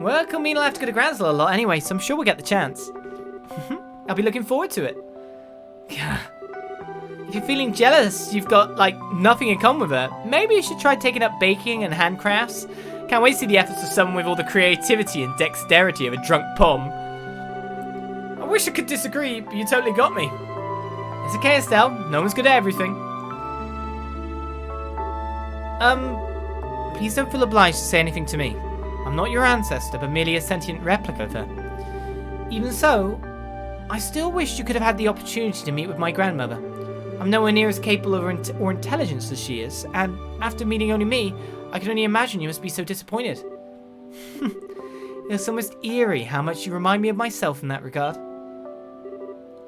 Work will mean I'll have to go to Gralsritter a lot anyway, so I'm sure we'll get the chance. I'll be looking forward to it. If you're feeling jealous you've got, like, nothing in common with her, maybe you should try taking up baking and handcrafts. Can't wait to see the efforts of someone with all the creativity and dexterity of a drunk pom. I wish I could disagree, but you totally got me. It's okay, Estelle. No one's good at everything. Please don't feel obliged to say anything to me. I'm not your ancestor, but merely a sentient replica of her. Even so, I still wish you could have had the opportunity to meet with my grandmother. I'm nowhere near as capable or intelligent as she is, and after meeting only me, I can only imagine you must be so disappointed. It's almost eerie how much you remind me of myself in that regard.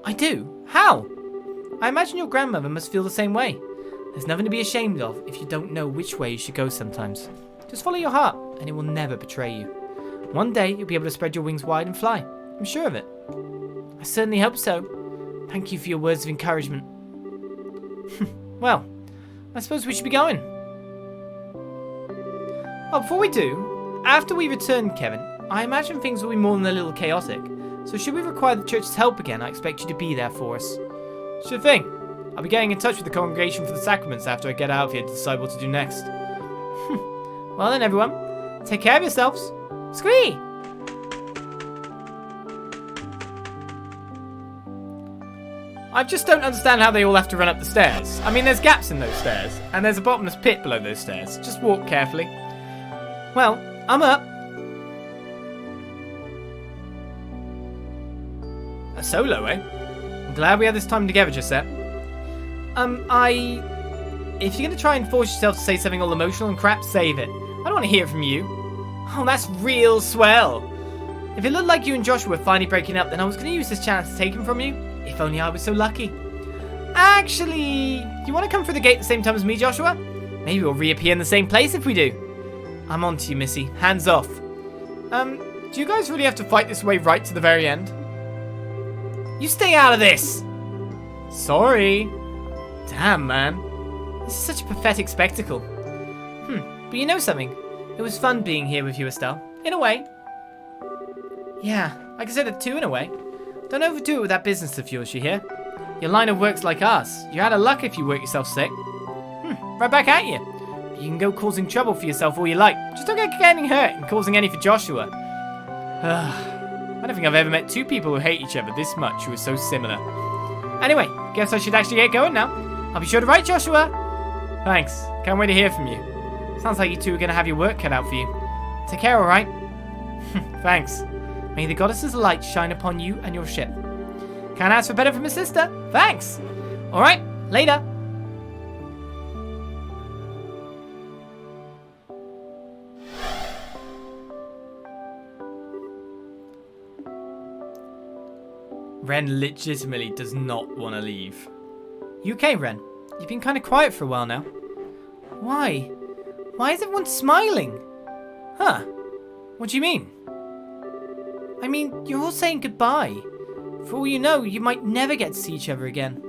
I do? How? I imagine your grandmother must feel the same way. There's nothing to be ashamed of if you don't know which way you should go sometimes. Just follow your heart, and it will never betray you. One day, you'll be able to spread your wings wide and fly. I'm sure of it. I certainly hope so. Thank you for your words of encouragement. Well, I suppose we should be going. Oh, before we do, after we return, Kevin, I imagine things will be more than a little chaotic. So should we require the church's help again, I expect you to be there for us. Sure thing. I'll be getting in touch with the congregation for the sacraments after I get out of here to decide what to do next. Well then, everyone, take care of yourselves. Squee! I just don't understand how they all have to run up the stairs. I mean, there's gaps in those stairs, and there's a bottomless pit below those stairs. Just walk carefully. Well, I'm up. A solo, eh? I'm glad we had this time together, Gisette. If you're gonna try and force yourself to say something all emotional and crap, save it. I don't want to hear it from you. Oh, that's real swell. If it looked like you and Joshua were finally breaking up, then I was gonna use this chance to take him from you. If only I was so lucky. Actually, you want to come through the gate at the same time as me, Joshua? Maybe we'll reappear in the same place if we do. I'm on to you, Missy. Hands off. Do you guys really have to fight this way right to the very end? You stay out of this! Sorry. Damn, man. This is such a pathetic spectacle. But you know something? It was fun being here with you, Estelle. In a way. Yeah, I can say that too in a way. Don't overdo it with that business of yours, you hear? Your line of work's like ours. You're out of luck if you work yourself sick. Right back at you. You can go causing trouble for yourself all you like. Just don't get getting hurt and causing any for Joshua. I don't think I've ever met two people who hate each other this much who are so similar. Anyway, guess I should actually get going now. I'll be sure to write, Joshua. Thanks. Can't wait to hear from you. Sounds like you two are going to have your work cut out for you. Take care, alright? Thanks. May the goddess's light shine upon you and your ship. Can't ask for better from a sister. Thanks. Alright, later. Ren legitimately does not want to leave. You okay, Ren? You've been kind of quiet for a while now. Why? Why is everyone smiling? Huh? What do you mean? I mean, you're all saying goodbye. For all you know, you might never get to see each other again.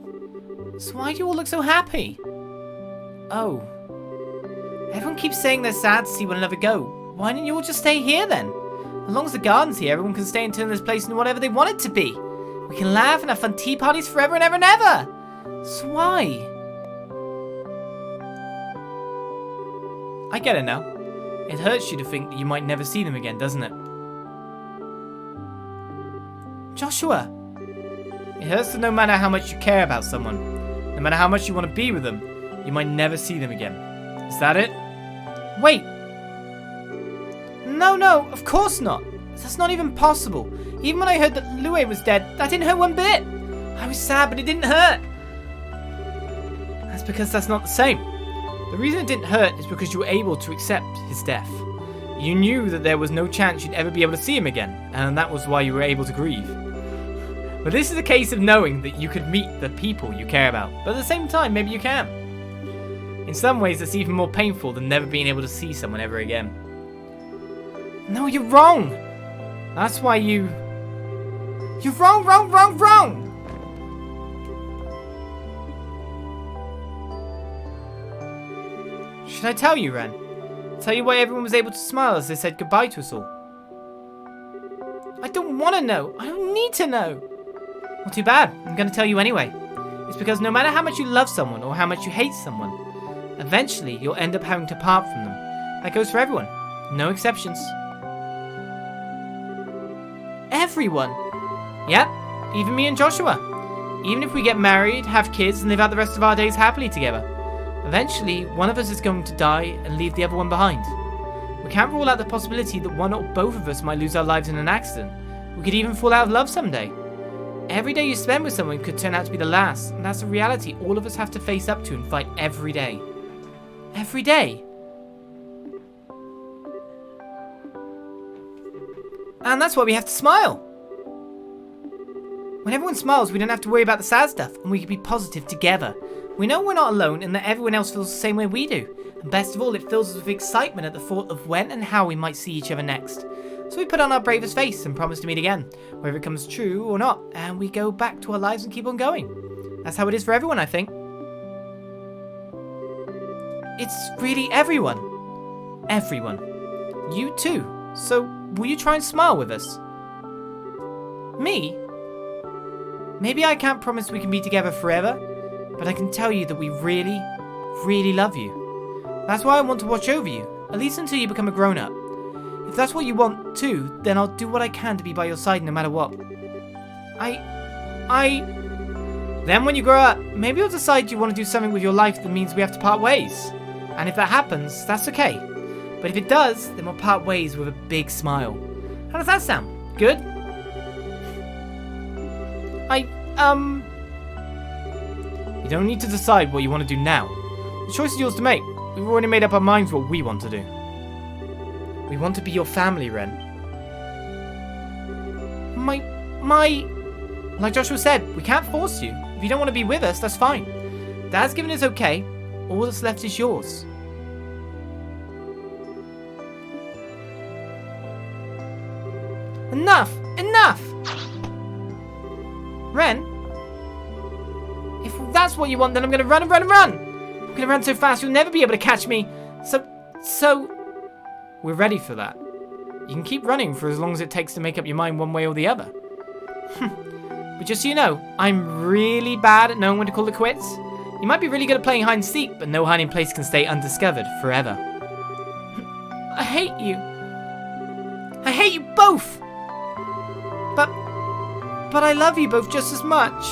So why do you all look so happy? Oh. Everyone keeps saying they're sad to see one another go. Why didn't you all just stay here then? As long as the garden's here, everyone can stay and turn this place into whatever they want it to be. We can laugh and have fun tea parties forever and ever and ever. So why? I get it now. It hurts you to think that you might never see them again, doesn't it? Joshua! It hurts that no matter how much you care about someone, no matter how much you want to be with them, you might never see them again. Is that it? Wait! No, of course not! That's not even possible. Even when I heard that Lue was dead, that didn't hurt one bit. I was sad, but it didn't hurt. That's because that's not the same. The reason it didn't hurt is because you were able to accept his death. You knew that there was no chance you'd ever be able to see him again, and that was why you were able to grieve. But this is a case of knowing that you could meet the people you care about, but at the same time, maybe you can. In some ways, it's even more painful than never being able to see someone ever again. No, you're wrong! That's why you're wrong! Should I tell you, Ren? Tell you why everyone was able to smile as they said goodbye to us all? I don't want to know. I don't need to know. Well, too bad. I'm going to tell you anyway. It's because no matter how much you love someone or how much you hate someone, eventually you'll end up having to part from them. That goes for everyone. No exceptions. Everyone? Yep, even me and Joshua. Even if we get married, have kids, and live out the rest of our days happily together. Eventually, one of us is going to die and leave the other one behind. We can't rule out the possibility that one or both of us might lose our lives in an accident. We could even fall out of love someday. Every day you spend with someone could turn out to be the last, and that's a reality all of us have to face up to and fight every day. Every day. And that's why we have to smile. When everyone smiles, we don't have to worry about the sad stuff, and we can be positive together. We know we're not alone, and that everyone else feels the same way we do. And best of all, it fills us with excitement at the thought of when and how we might see each other next. So we put on our bravest face and promise to meet again, whether it comes true or not, and we go back to our lives and keep on going. That's how it is for everyone, I think. It's really everyone. Everyone. You too. So, will you try and smile with us? Me? Maybe I can't promise we can be together forever, but I can tell you that we really, really love you. That's why I want to watch over you, at least until you become a grown-up. If that's what you want too, then I'll do what I can to be by your side no matter what. Then when you grow up, maybe you'll decide you want to do something with your life that means we have to part ways. And if that happens, that's okay. But if it does, then we'll part ways with a big smile. How does that sound? Good? You don't need to decide what you want to do now. The choice is yours to make. We've already made up our minds what we want to do. We want to be your family, Ren. Like Joshua said, we can't force you. If you don't want to be with us, that's fine. Dad's given us okay. All that's left is yours. Enough! Enough! Ren? If that's what you want, then I'm gonna run and run and run! I'm gonna run so fast you'll never be able to catch me. So... We're ready for that. You can keep running for as long as it takes to make up your mind one way or the other. But just so you know, I'm really bad at knowing when to call it quits. You might be really good at playing hide and seek, but no hiding place can stay undiscovered forever. I hate you. I hate you both! But I love you both just as much.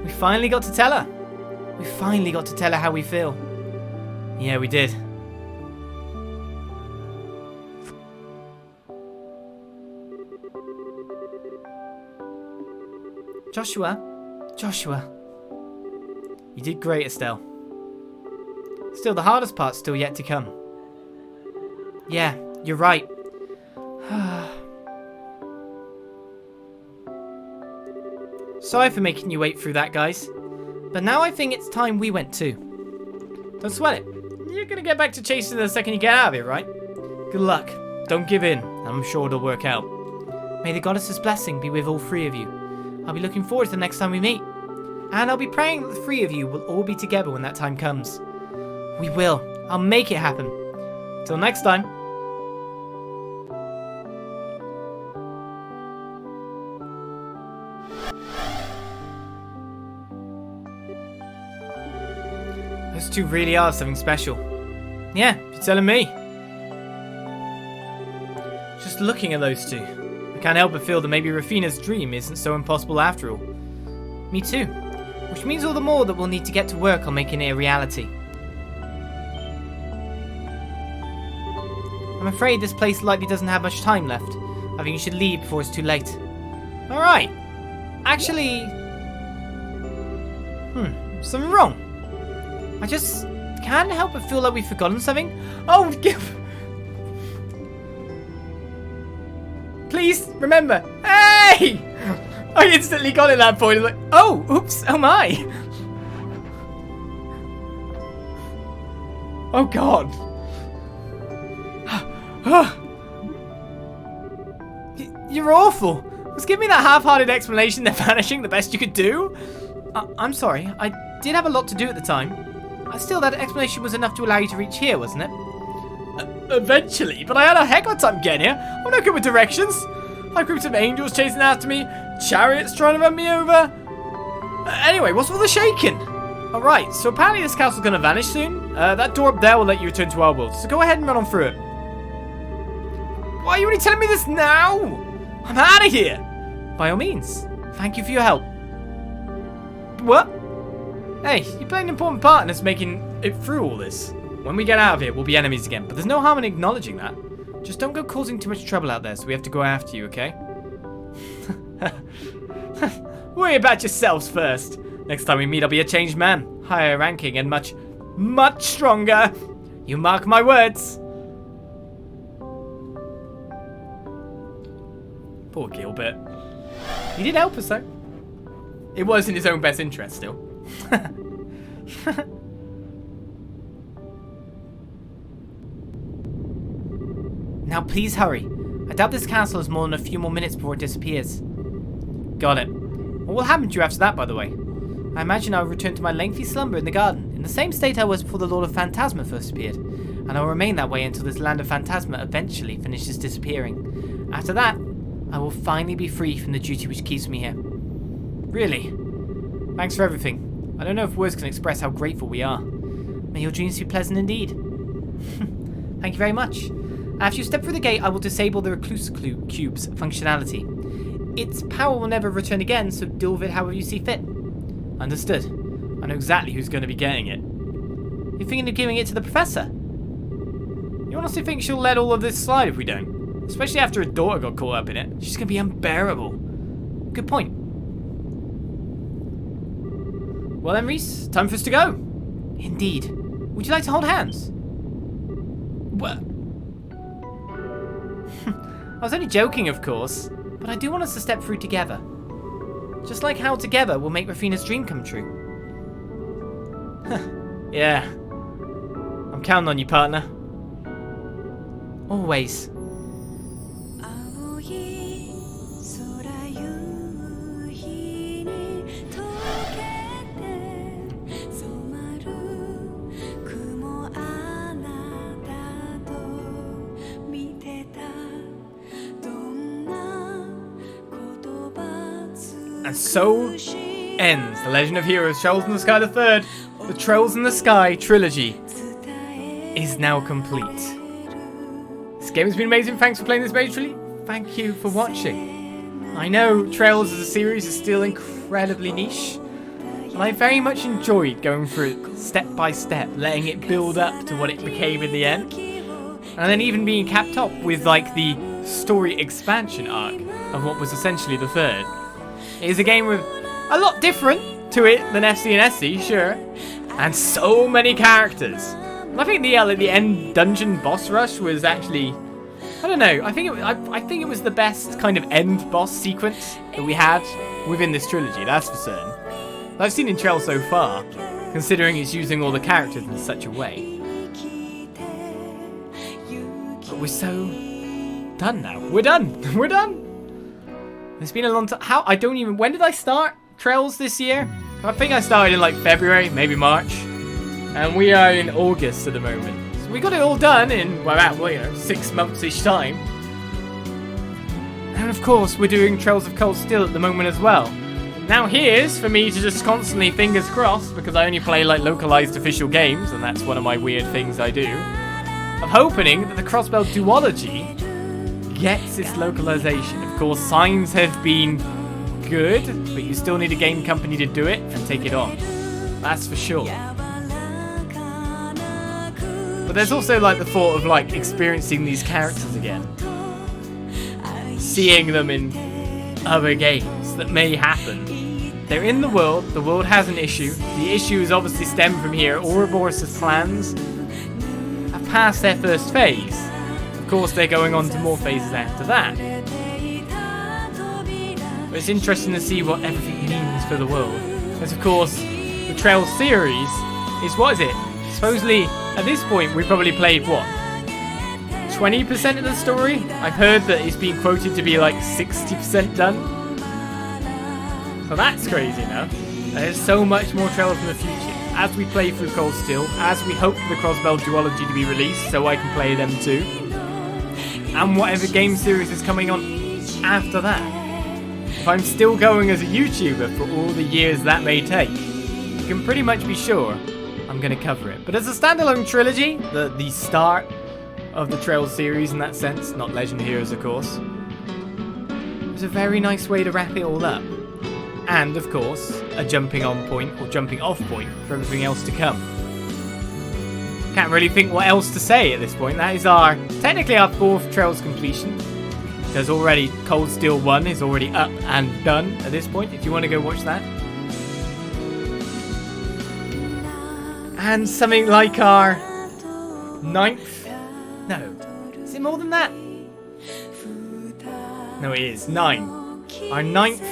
We finally got to tell her. We finally got to tell her how we feel. Yeah, we did. Joshua. You did great, Estelle. Still, the hardest part's still yet to come. Yeah, you're right. Sorry for making you wait through that, guys. But now I think it's time we went too. Don't sweat it. You're gonna get back to chasing the second you get out of here, right? Good luck. Don't give in. I'm sure it'll work out. May the goddess's blessing be with all three of you. I'll be looking forward to the next time we meet. And I'll be praying that the three of you will all be together when that time comes. We will. I'll make it happen. Till next time. Those two really are something special. Yeah, you're telling me. Just looking at those two, I can't help but feel that maybe Rafina's dream isn't so impossible after all. Me too. Which means all the more that we'll need to get to work on making it a reality. I'm afraid this place likely doesn't have much time left. I think you should leave before it's too late. Alright. Actually... something wrong. I just can't help but feel like we've forgotten something. Oh, please, remember. Hey! I instantly got it at that point. I was like, oh, oops, oh my. Oh, God. You're awful. Just give me that half-hearted explanation they're vanishing the best you could do. I'm sorry. I did have a lot to do at the time. Still, that explanation was enough to allow you to reach here, wasn't it? Eventually, but I had a heck of a time getting here. I'm not good with directions. I have groups of angels chasing after me, chariots trying to run me over. Anyway, what's all the shaking? Alright, so apparently this castle's going to vanish soon. That door up there will let you return to our world, so go ahead and run on through it. Why are you only telling me this now? I'm out of here. By all means. Thank you for your help. What? Hey, you played an important part in us making it through all this. When we get out of here, we'll be enemies again, but there's no harm in acknowledging that. Just don't go causing too much trouble out there, so we have to go after you, okay? Worry about yourselves first. Next time we meet, I'll be a changed man. Higher ranking and much, much stronger. You mark my words. Poor Gilbert. He did help us, though. It was in his own best interest, still. Now please hurry. I doubt this castle is more than a few more minutes before it disappears. Got it. What will happen to you after that, by the way? I imagine I will return to my lengthy slumber in the garden, in the same state I was before the Lord of Phantasma first appeared, and I will remain that way until this land of Phantasma eventually finishes disappearing. After that, I will finally be free from the duty which keeps me here. Really. Thanks for everything. I don't know if words can express how grateful we are. May your dreams be pleasant indeed. Thank you very much. After you step through the gate, I will disable the Recluse Cube's functionality. Its power will never return again, so deal with it however you see fit. Understood. I know exactly who's going to be getting it. You're thinking of giving it to the Professor? You honestly think she'll let all of this slide if we don't? Especially after her daughter got caught up in it. She's going to be unbearable. Good point. Well then, Ries, time for us to go. Indeed. Would you like to hold hands? What? I was only joking, of course, but I do want us to step through together. Just like how together we'll make Rafina's dream come true. Yeah. I'm counting on you, partner. Always. And so ends The Legend of Heroes Trails in the Sky III. The Trails in the Sky trilogy is now complete. This game has been amazing. Thanks for playing this majorly. Thank you for watching. I know Trails as a series is still incredibly niche, and I very much enjoyed going through it step by step, letting it build up to what it became in the end. And then even being capped off with like the story expansion arc of what was essentially the third. It is a game with a lot different to it than FC and SC, sure, and so many characters. And I think the end dungeon boss rush was actually, I don't know, I think it was the best kind of end boss sequence that we had within this trilogy, that's for certain. That I've seen in Trail so far, considering it's using all the characters in such a way. But we're so done now. We're done. We're done. It's been a long time. When did I start Trails this year? I think I started in like February, maybe March. And we are in August at the moment. So we got it all done in, well, 6 months-ish time. And of course, we're doing Trails of Cold Steel at the moment as well. Now here's for me to just constantly fingers crossed, because I only play like localized official games, and that's one of my weird things I do, of hoping that the Crossbell duology gets its localization. Of course, signs have been good, but you still need a game company to do it and take it on. That's for sure. But there's also like the thought of like experiencing these characters again. Seeing them in other games that may happen. They're in the world has an issue. The issue is obviously stemmed from here. Ouroboros' plans have passed their first phase. Of course, they're going on to more phases after that. But it's interesting to see what everything means for the world. Because, of course, the Trails series is, what is it? Supposedly, at this point, we probably played, what? 20% of the story? I've heard that it's been quoted to be like 60% done. So that's crazy enough. There's so much more Trails in the future. As we play through Cold Steel, as we hope for the Crossbell duology to be released so I can play them too. And whatever game series is coming on after that. If I'm still going as a YouTuber for all the years that may take, you can pretty much be sure I'm going to cover it. But as a standalone trilogy, the start of the Trails series in that sense, not Legend Heroes of course, it's a very nice way to wrap it all up. And of course, a jumping on point or jumping off point for everything else to come. Can't really think what else to say at this point. That is technically our 4th Trails completion. Because already Cold Steel 1 is already up and done at this point, if you want to go watch that. And something like our 9th... No. Is it more than that? No, it is. 9. Our 9th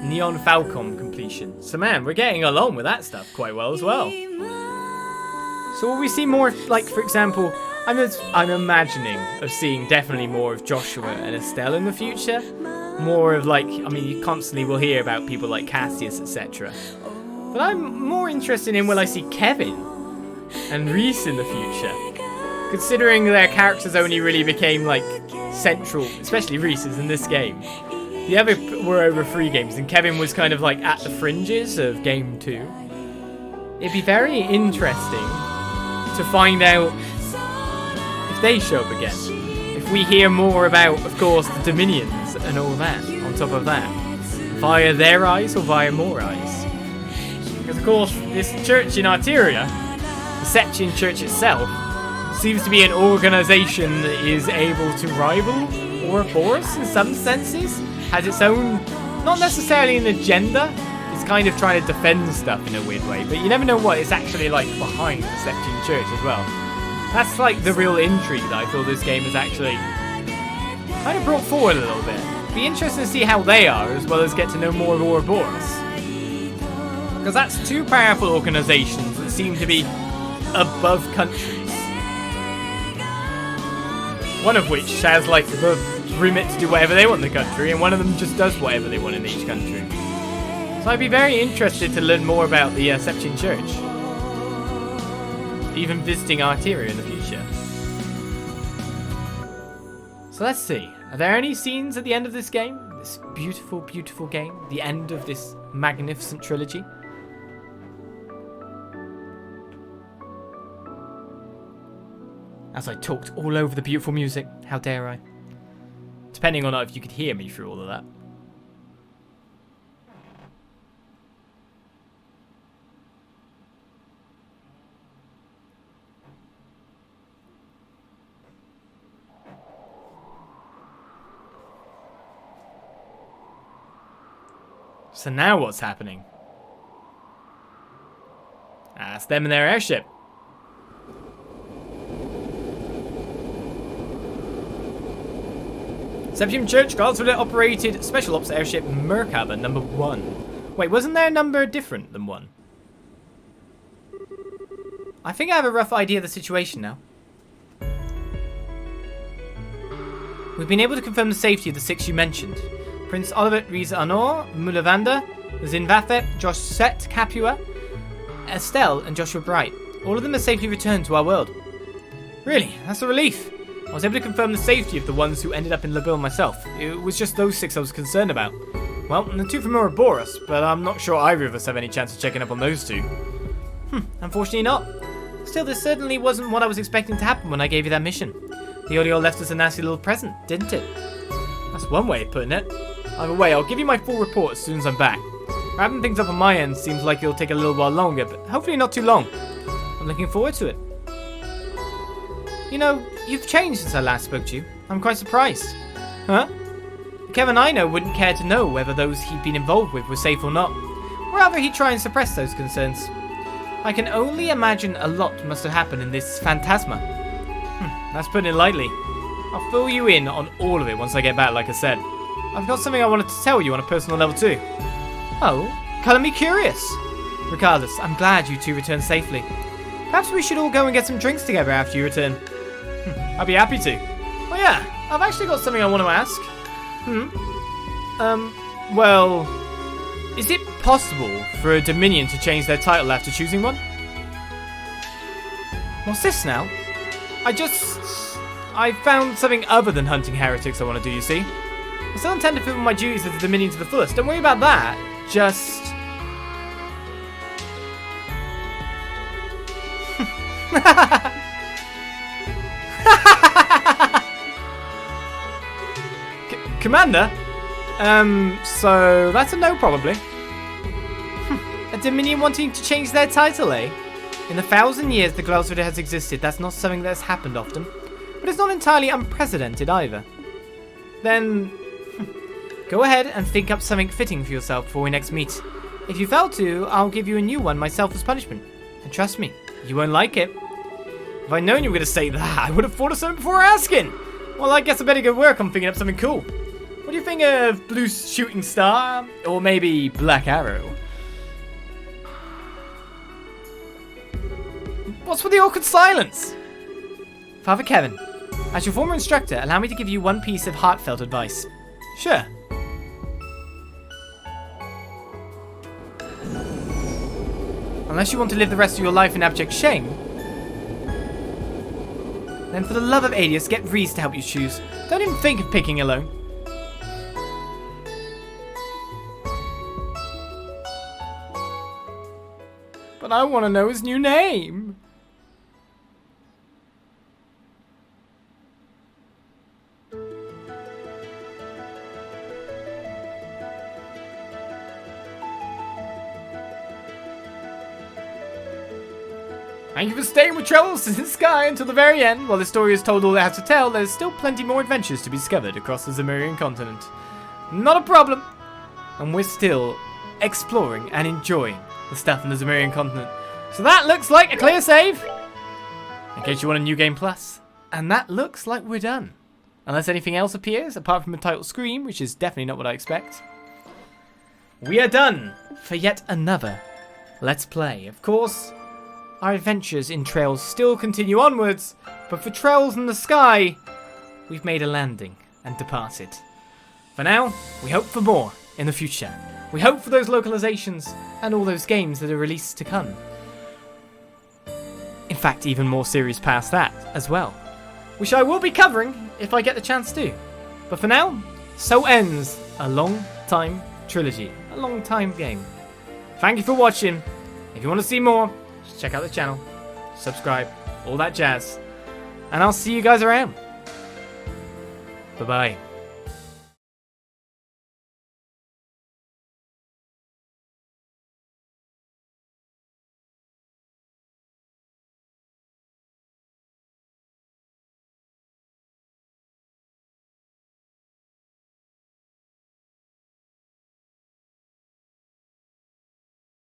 Nihon Falcom completion. So man, we're getting along with that stuff quite well as well. So will we see more, like for example, I'm imagining of seeing definitely more of Joshua and Estelle in the future. More of like, I mean, you constantly will hear about people like Cassius, etc. But I'm more interested in will I see Kevin and Ries in the future. Considering their characters only really became like central, especially Reese's in this game. The other were over 3 games, and Kevin was kind of like at the fringes of game 2. It'd be very interesting to find out if they show up again. If we hear more about, of course, the Dominions and all that, on top of that. Via their eyes or via more eyes. Because, of course, this church in Arteria, the Septian Church itself, seems to be an organization that is able to rival Ouroboros in some senses. Has its own, not necessarily an agenda, it's kind of trying to defend stuff in a weird way, but you never know what it's actually like behind the Septian Church as well. That's like the real intrigue that I feel this game has actually kind of brought forward a little bit. It'd be interesting to see how they are, as well as get to know more of Ouroboros. Because that's 2 powerful organizations that seem to be above countries. One of which has like the remit to do whatever they want in the country, and one of them just does whatever they want in each country. So I'd be very interested to learn more about the Septian Church. Even visiting Arteria in the future. So let's see. Are there any scenes at the end of this game this beautiful, beautiful game, the end of this magnificent trilogy. As I talked all over the beautiful music, how dare I? Depending on if you could hear me through all of that. So now what's happening? That's them and their airship. Septium Church, Gralsritter operated Special Ops airship Merkaba number 1. Wait, wasn't their number different than 1? I think I have a rough idea of the situation now. We've been able to confirm the safety of the 6 you mentioned. Prince Oliver Ries Anor, Mulavanda, Zinvathet, Joshset Capua, Estelle and Joshua Bright. All of them are safely returned to our world. Really? That's a relief. I was able to confirm the safety of the ones who ended up in Liberl myself. It was just those 6 I was concerned about. Well, the 2 from Ouroboros, but I'm not sure either of us have any chance of checking up on those 2. Unfortunately not. Still, this certainly wasn't what I was expecting to happen when I gave you that mission. The audio left us a nasty little present, didn't it? That's one way of putting it. Either way, I'll give you my full report as soon as I'm back. Wrapping things up on my end seems like it'll take a little while longer, but hopefully not too long. I'm looking forward to it. You know, you've changed since I last spoke to you. I'm quite surprised. Huh? The Kevin I know wouldn't care to know whether those he'd been involved with were safe or not. Rather, he'd try and suppress those concerns. I can only imagine a lot must have happened in this Phantasma. That's putting it lightly. I'll fill you in on all of it once I get back, like I said. I've got something I wanted to tell you on a personal level too. Oh, color me curious. Regardless, I'm glad you 2 returned safely. Perhaps we should all go and get some drinks together after you return. I'd be happy to. Oh yeah, I've actually got something I want to ask. Well, is it possible for a Dominion to change their title after choosing one? What's this now? I found something other than hunting heretics I want to do, you see. I still intend to fulfill my duties as a Dominion to the fullest. Don't worry about that. Just... Commander? So that's a no, probably. A Dominion wanting to change their title, eh? In the 1,000 years the Gralsritter has existed, that's not something that's happened often. But it's not entirely unprecedented either. Then... go ahead and think up something fitting for yourself before we next meet. If you fail to, I'll give you a new one myself as punishment. And trust me, you won't like it. If I'd known you were going to say that, I would have thought of something before asking. Well, I guess I better go work on thinking up something cool. What do you think of Blue Shooting Star? Or maybe Black Arrow? What's with the awkward silence? Father Kevin, as your former instructor, allow me to give you one piece of heartfelt advice. Sure. Unless you want to live the rest of your life in abject shame, then for the love of Adius, get Ries to help you choose. Don't even think of picking alone. But I want to know his new name. Thank you for staying with Travels in the Sky until the very end. While the story has told all it has to tell, there's still plenty more adventures to be discovered across the Zemurian continent. Not a problem. And we're still exploring and enjoying the stuff in the Zemurian continent. So that looks like a clear save. In case you want a new game plus. And that looks like we're done. Unless anything else appears, apart from the title screen, which is definitely not what I expect. We are done for yet another Let's Play. Of course, our adventures in Trails still continue onwards, but for Trails in the Sky, we've made a landing and departed. For now, we hope for more in the future. We hope for those localizations and all those games that are released to come. In fact, even more series past that as well, which I will be covering if I get the chance to. But for now, so ends a long time trilogy, a long time game. Thank you for watching. If you want to see more, just check out the channel, subscribe, all that jazz, and I'll see you guys around. Bye bye.